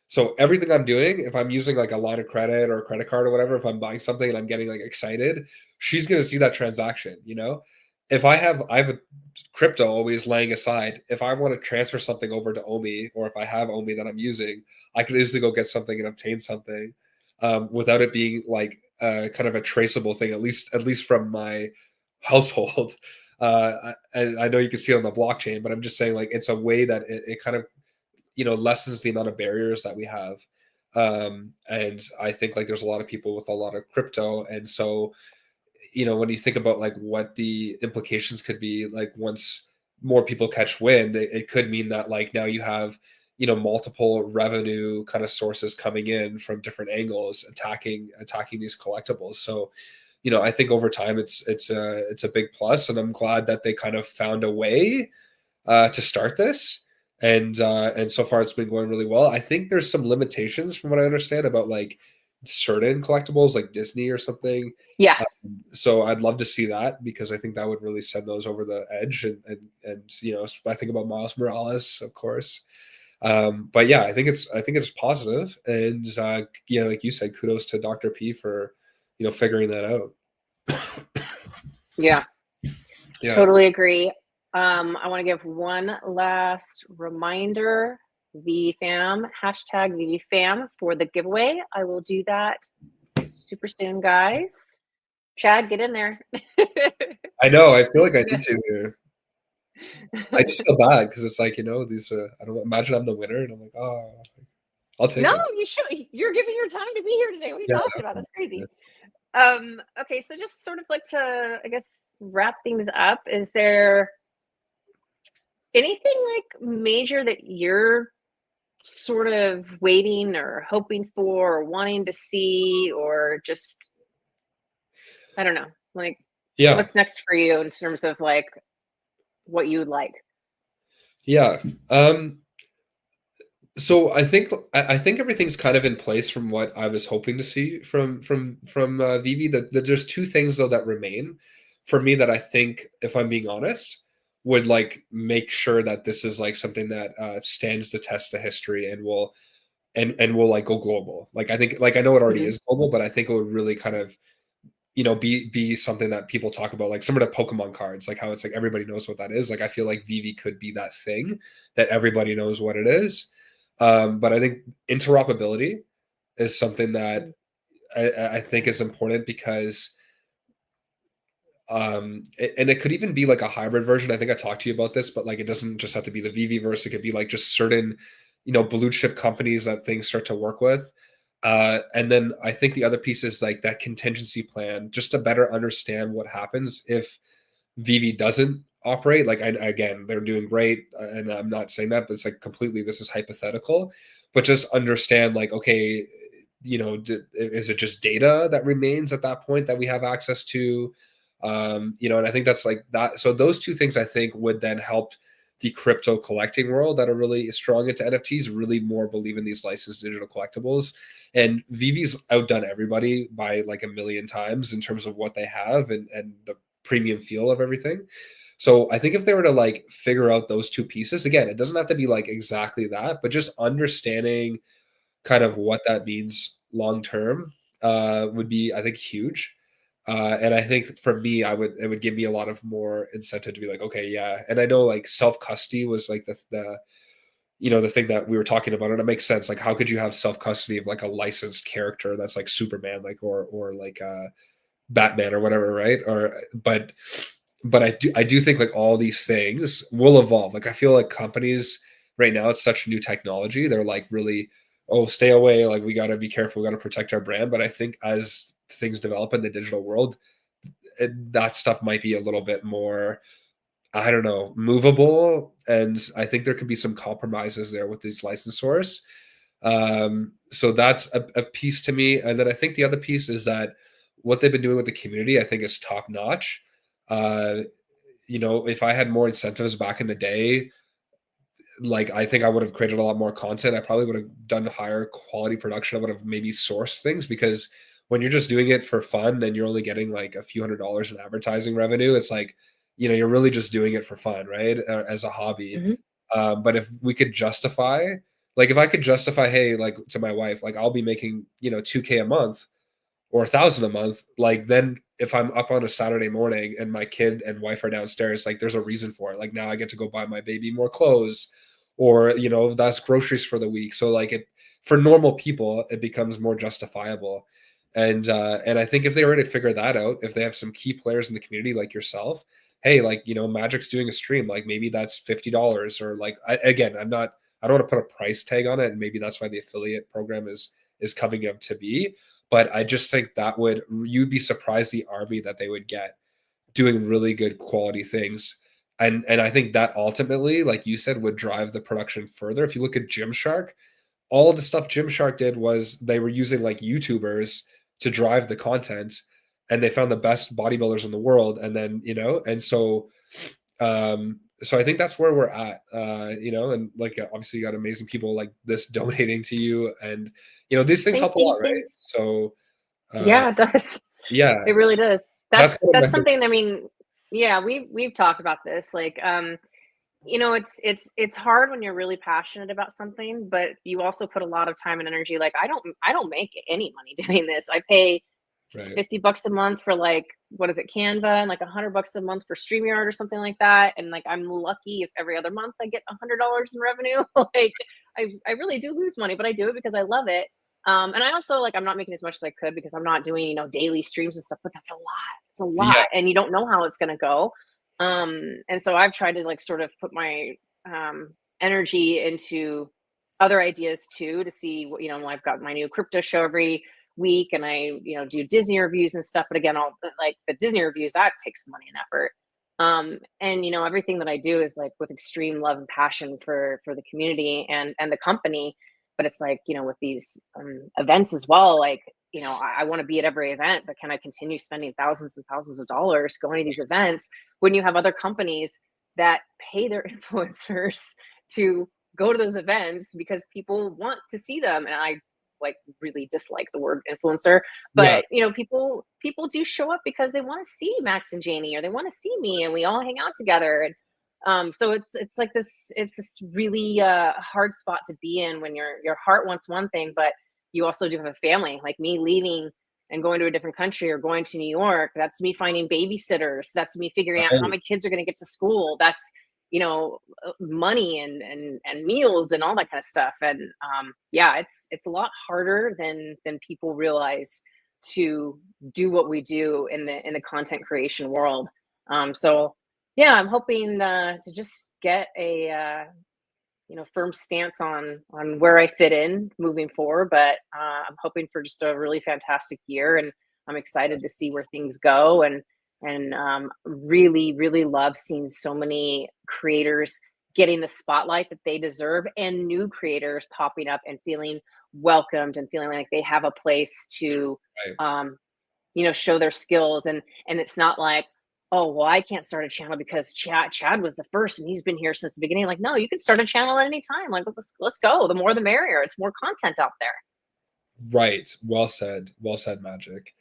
So everything I'm doing, if I'm using like a line of credit or a credit card or whatever, if I'm buying something and I'm getting like excited, she's gonna see that transaction, If I have a crypto always laying aside, if I want to transfer something over to Omi, or if I have Omi that I'm using, I could easily go get something and obtain something without it being like kind of a traceable thing, at least from my household. I know you can see it on the blockchain, but I'm just saying like it's a way that it kind of lessens the amount of barriers that we have. And I think like there's a lot of people with a lot of crypto, and so when you think about like what the implications could be, like once more people catch wind, it could mean that like now you have multiple revenue kind of sources coming in from different angles attacking these collectibles. So I think over time it's a big plus, and I'm glad that they kind of found a way to start this. And so far it's been going really well. I think there's some limitations from what I understand about like certain collectibles like Disney or something. Yeah. So I'd love to see that because I think that would really send those over the edge. And I think about Miles Morales, of course. But yeah, I think it's positive. And yeah, like you said, kudos to Dr. P for figuring that out. Yeah. Yeah. Totally agree. I want to give one last reminder, VeVeFam, hashtag VeVeFam for the giveaway. I will do that super soon, guys. Chad, get in there. I know. I feel like I need to. I just feel bad because it's like these. I don't imagine I'm the winner, and I'm like, oh, I'll take No, it. you should. You're giving your time to be here today. What are you Yeah, talking about? no, That's crazy. yeah. Okay, so just sort of like to, I guess, wrap things up. Is there anything like major that you're sort of waiting or hoping for or wanting to see, or just, I don't know, like Yeah, what's next for you in terms of like what you would like? yeah. So I think everything's kind of in place from what I was hoping to see from Vivi. That there's two things though that remain for me that I think, if I'm being honest, would like make sure that this is like something that stands the test of history and will like go global. Like I think, like I know it already Mhm. is global, but I think it would really kind of be something that people talk about, like similar to Pokemon cards, like how it's like everybody knows what that is. Like I feel like Vivi could be that thing that everybody knows what it is. But I think interoperability is something that Mhm. I think is important because and it could even be like a hybrid version. I think I talked to you about this, but like it doesn't just have to be the VeVeVerse. It could be like just certain blue chip companies that things start to work with. And then I think the other piece is like that contingency plan, just to better understand what happens if Vivi doesn't operate. Like again, they're doing great, and I'm not saying that, but it's like completely, this is hypothetical. But just understand, like, okay, is it just data that remains at that point that we have access to? And I think that's like that. So those two things I think would then help the crypto collecting world that are really strong into NFTs really more believe in these licensed digital collectibles. And Vivi's outdone everybody by like a million times in terms of what they have and the premium feel of everything. So I think if they were to like figure out those two pieces, again, it doesn't have to be like exactly that, but just understanding kind of what that means long term would be, I think, huge. And I think for me, it would give me a lot of more incentive to be like, okay, yeah. And I know like self custody was like the thing that we were talking about, and it makes sense. Like, how could you have self custody of like a licensed character that's like Superman, like or like Batman or whatever, right? But I do think like all these things will evolve. Like I feel like companies right now, it's such new technology. They're like really, oh, stay away. Like we got to be careful. We got to protect our brand. But I think as things develop in the digital world, that stuff might be a little bit more I don't know, movable. And I think there could be some compromises there with these licensors. So that's a piece to me. And then I think the other piece is that what they've been doing with the community, I think, is top notch. Uh, if I had more incentives back in the day, like I think I would have created a lot more content. I probably would have done higher quality production. I would have maybe sourced things, because when you're just doing it for fun and you're only getting like a few $100s in advertising revenue, it's like, you're really just doing it for fun, right? As a hobby. Mhm. But if we could justify, like if I could justify, hey, like to my wife, like I'll be making, 2K a month or 1,000 a month, like then if I'm up on a Saturday morning and my kid and wife are downstairs, like there's a reason for it. Like now I get to go buy my baby more clothes, or that's groceries for the week. So like for normal people, it becomes more justifiable. And I think if they already figure that out, if they have some key players in the community like yourself, hey, like Magic's doing a stream, like maybe that's $50, or like I don't want to put a price tag on it, and maybe that's why the affiliate program is coming up to be. But I just think you'd be surprised the army that they would get doing really good quality things. And I think that ultimately, like you said, would drive the production further. If you look at Gymshark, all the stuff Gymshark did was they were using like YouTubers to drive the content, and they found the best bodybuilders in the world. And then, so I think that's where we're at, and like obviously you got amazing people like this donating to you, and these things Thanks, help a lot, right? thanks. So Yeah, it does. yeah, It really so does. that's That's kind of that's something, I mean, yeah, we've talked about this. Like, it's hard when you're really passionate about something, but you also put a lot of time and energy. Like I don't make any money doing this. I pay right. $50 a month for, like, what is it, Canva, and like $100 a month for StreamYard or something like that. And like I'm lucky if every other month I get $100 in revenue. Like I really do lose money, but I do it because I love it. And I also, like, I'm not making as much as I could because I'm not doing, daily streams and stuff, but that's a lot. It's a Yeah. lot. And you don't know how it's gonna go. And so I've tried to, like, sort of put my energy into other ideas too, to see what, I've got my new crypto show every week, and I, do Disney reviews and stuff. But again, all like the Disney reviews, that takes money and effort. And everything that I do is like with extreme love and passion for the community and the company. But it's like, with these events as well, like, I want to be at every event, but can I continue spending thousands and thousands of dollars going to these events when you have other companies that pay their influencers to go to those events because people want to see them? And I, like, really dislike the word influencer, Yeah. but people do show up because they want to see Max and Janie, or they want to see me, and we all hang out together. And so it's like this really hard spot to be in when your heart wants one thing, but you also do have a family. Like me leaving and going to a different country or going to New York, that's me finding babysitters, that's me figuring out how Right. my kids are going to get to school, that's money and meals and all that kind of stuff. And yeah, it's a lot harder than people realize to do what we do in the content creation world. So yeah, I'm hoping to just get a firm stance on where I fit in moving forward. But I'm hoping for just a really fantastic year, and I'm excited to see where things go. And really, really love seeing so many creators getting the spotlight that they deserve, and new creators popping up and feeling welcomed and feeling like they have a place to Right. show their skills. And it's not like, oh, well, I can't start a channel because Chad was the first and he's been here since the beginning. Like, no, you can start a channel at any time. Like, let's go. The more the merrier. It's more content out there. Right. Well said. Well said, Magic.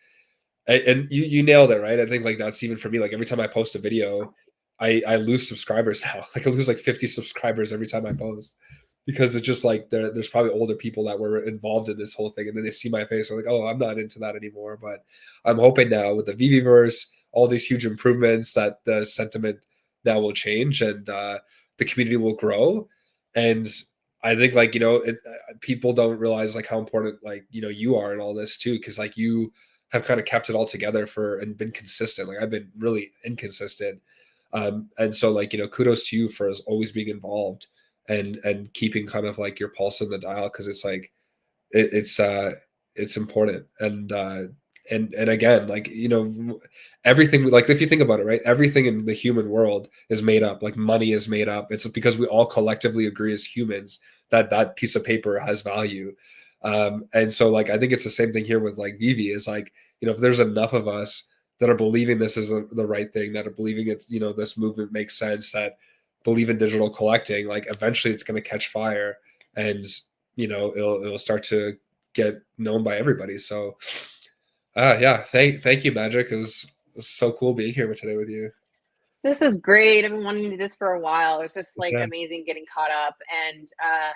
And you nailed it, right? I think like that's even for me. Like every time I post a video, I lose subscribers now. Like I lose like 50 subscribers every time I post, because it's just like there's probably older people that were involved in this whole thing, and then they see my face, they're like, oh, I'm not into that anymore. But I'm hoping now with the VeVeVerse, all these huge improvements, that the sentiment now will change, and the community will grow. And I think like people don't realize like how important like you are in all this too, because like you have kind of kept it all together and been consistent. Like I've been really inconsistent. And so like, kudos to you for always being involved and keeping kind of like your pulse in the dial. Cause it's like, it's important. And again, like, you know, everything, like if you think about it, right, everything in the human world is made up. Like money is made up. It's because we all collectively agree as humans that that piece of paper has value. And so like I think it's the same thing here with like veve, is like, you know, if there's enough of us that are believing this is the right thing, that are believing it's, you know, this movement makes sense, that believe in digital collecting, like eventually it's going to catch fire, and you know, it'll start to get known by everybody. So yeah, thank you, Magic. It was so cool being here today with you. This is great. I've been wanting to do this for a while. It's just like Yeah. amazing getting caught up. And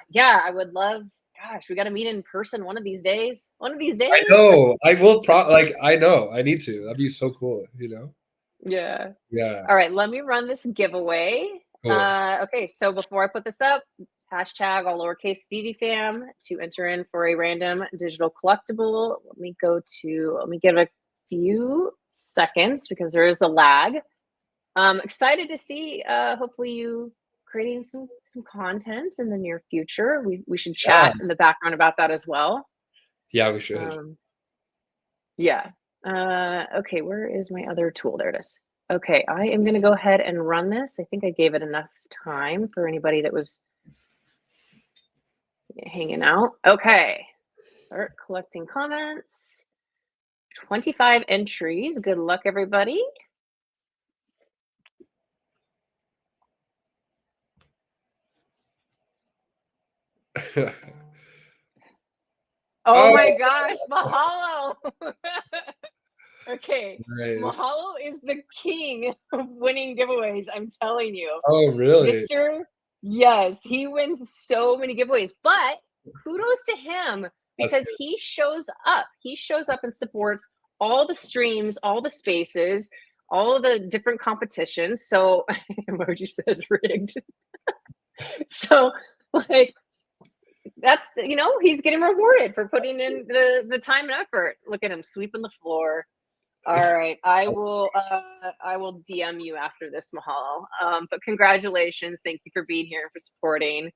yeah, I would love, gosh, we got to meet in person one of these days. One of these days. I know. I will like I know. I need to. That'd be so cool, you know? Yeah. Yeah. All right, let me run this giveaway. Cool. Okay, so before I put this up, hashtag all lowercase VeVeFam to enter in for a random digital collectible. Let me give a few seconds because there is a lag. Excited to see hopefully you creating some content in the near future. We should chat in the background about that as well. Yeah, we should. Yeah. Okay, where is my other tool? There it is. Okay, I am going to go ahead and run this. I think I gave it enough time for anybody that was hanging out. Okay, start collecting comments. 25 entries. Good luck, everybody. Oh my gosh, mahalo. Okay, nice. Mahalo is the king of winning giveaways, I'm telling you. Oh, really? Yes, he wins so many giveaways, but kudos to him because he shows up. He shows up and supports all the streams, all the spaces, all of the different competitions. So emoji says rigged. So like that's, you know, he's getting rewarded for putting in the time and effort. Look at him sweeping the floor. All right, I will DM you after this, Mahalo. But congratulations, thank you for being here and for supporting.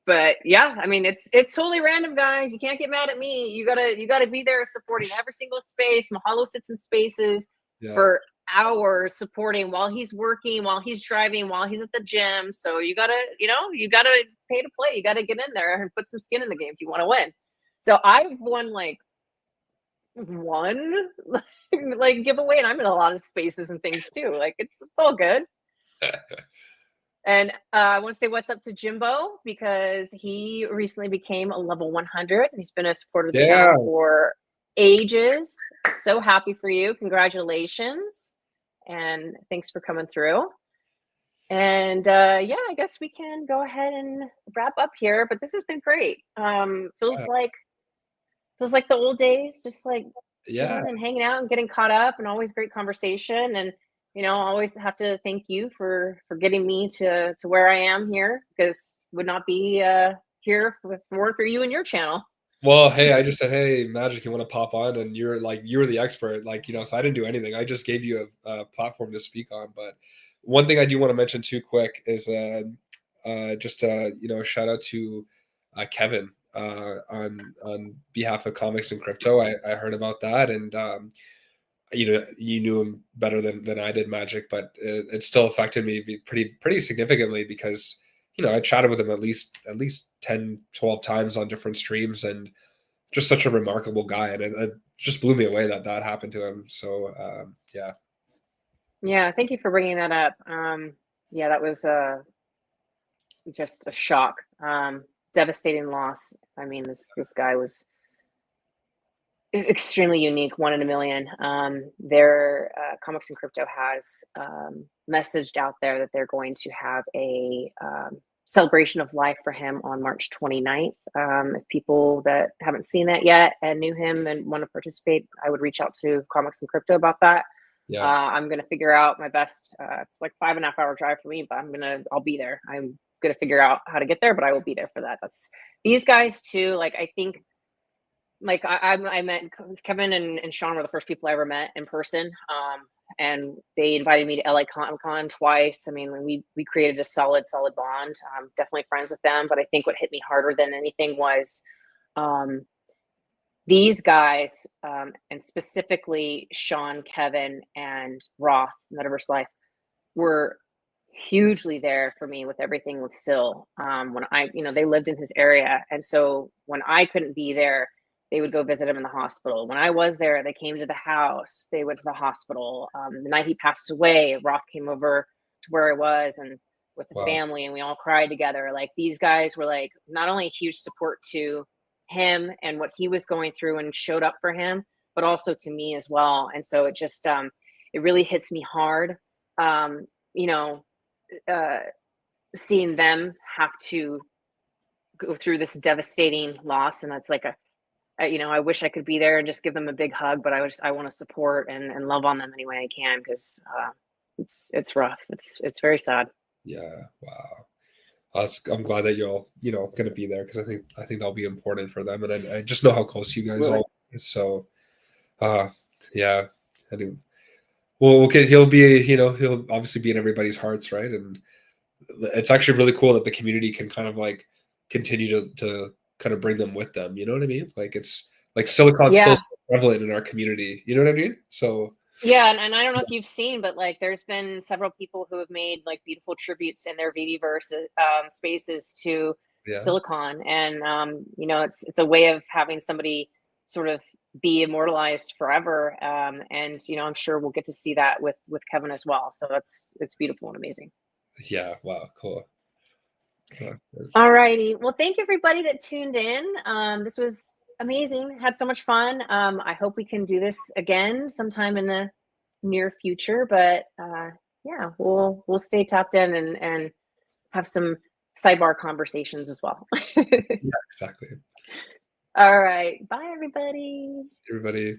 But yeah, I mean it's totally random, guys. You can't get mad at me. You gotta be there supporting every single space. Mahalo sits in spaces for hours supporting while he's working, while he's driving, while he's at the gym. So you gotta pay to play. You gotta get in there and put some skin in the game if you want to win. So I've won like one like giveaway, and I'm in a lot of spaces and things too. Like it's all good. And I want to say what's up to Jimbo because he recently became a level 100. He's been a supporter of the channel for ages. So happy for you. Congratulations. And thanks for coming through. And yeah, I guess we can go ahead and wrap up here, but this has been great. Feels like the old days, just like chilling and hanging out and getting caught up, and always great conversation. And you know, I always have to thank you for getting me to where I am here, because would not be here if it weren't for you and your channel. Well, hey, I just said, hey, Magic, you want to pop on? And you're like, you were the expert, like, you know, so I didn't do anything. I just gave you a platform to speak on. But one thing I do want to mention too quick is just you know, shout out to Kevin on behalf of Comics and Crypto. I heard about that, and you know, you knew him better than I did, Magic, but it still affected me pretty significantly because, you know, I chatted with him at least 10, 12 times on different streams, and just such a remarkable guy. And it just blew me away that happened to him. So yeah. Yeah, thank you for bringing that up. Yeah, that was just a shock. Devastating loss. I mean, this guy was extremely unique, one in a million. Their Comics and Crypto has messaged out there that they're going to have a celebration of life for him on March 29th. If people that haven't seen that yet and knew him and want to participate, I would reach out to Comics and Crypto about that. Yeah. I'm going to figure out my best. It's like 5.5 hour drive for me, but I'll be there. I'm going to figure out how to get there, but I will be there for that. That's these guys too. Like, I think, like I met Kevin and Sean were the first people I ever met in person. And they invited me to LA Comic Con twice. I mean, we created a solid bond. Definitely friends with them. But I think what hit me harder than anything was these guys, and specifically Sean, Kevin, and Roth, Metaverse Life, were hugely there for me with everything with Sil. When I, they lived in his area. And so when I couldn't be there, they would go visit him in the hospital. When I was there, they came to the house, they went to the hospital. The night he passed away, Roth came over to where I was and with the Wow. family, and we all cried together. Like, these guys were like not only a huge support to him and what he was going through and showed up for him, but also to me as well. And so it just, it really hits me hard. You know, seeing them have to go through this devastating loss, and that's like I wish I could be there and just give them a big hug, but I want to support and love on them any way I can, because it's rough. It's very sad. Yeah. Wow. I'm glad that you're all, going to be there, because I think that'll be important for them, and I just know how close you guys Absolutely. are. So, yeah. Anyway, well, okay, he'll be, he'll obviously be in everybody's hearts, right? And it's actually really cool that the community can kind of like continue to kind of bring them with them. You know what I mean? Like, it's like Silicon's still Yeah. so prevalent in our community. You know what I mean? So Yeah, and I don't know if you've seen, but like there's been several people who have made like beautiful tributes in their VeVeVerse spaces to yeah, Silicon, and it's a way of having somebody sort of be immortalized forever. And I'm sure we'll get to see that with Kevin as well. So it's beautiful and amazing. yeah. Wow, cool. All righty. Well, thank everybody that tuned in. This was amazing. Had so much fun. I hope we can do this again sometime in the near future. But yeah, we'll stay tapped in and have some sidebar conversations as well. Yeah, exactly. All right. Bye, everybody. Everybody.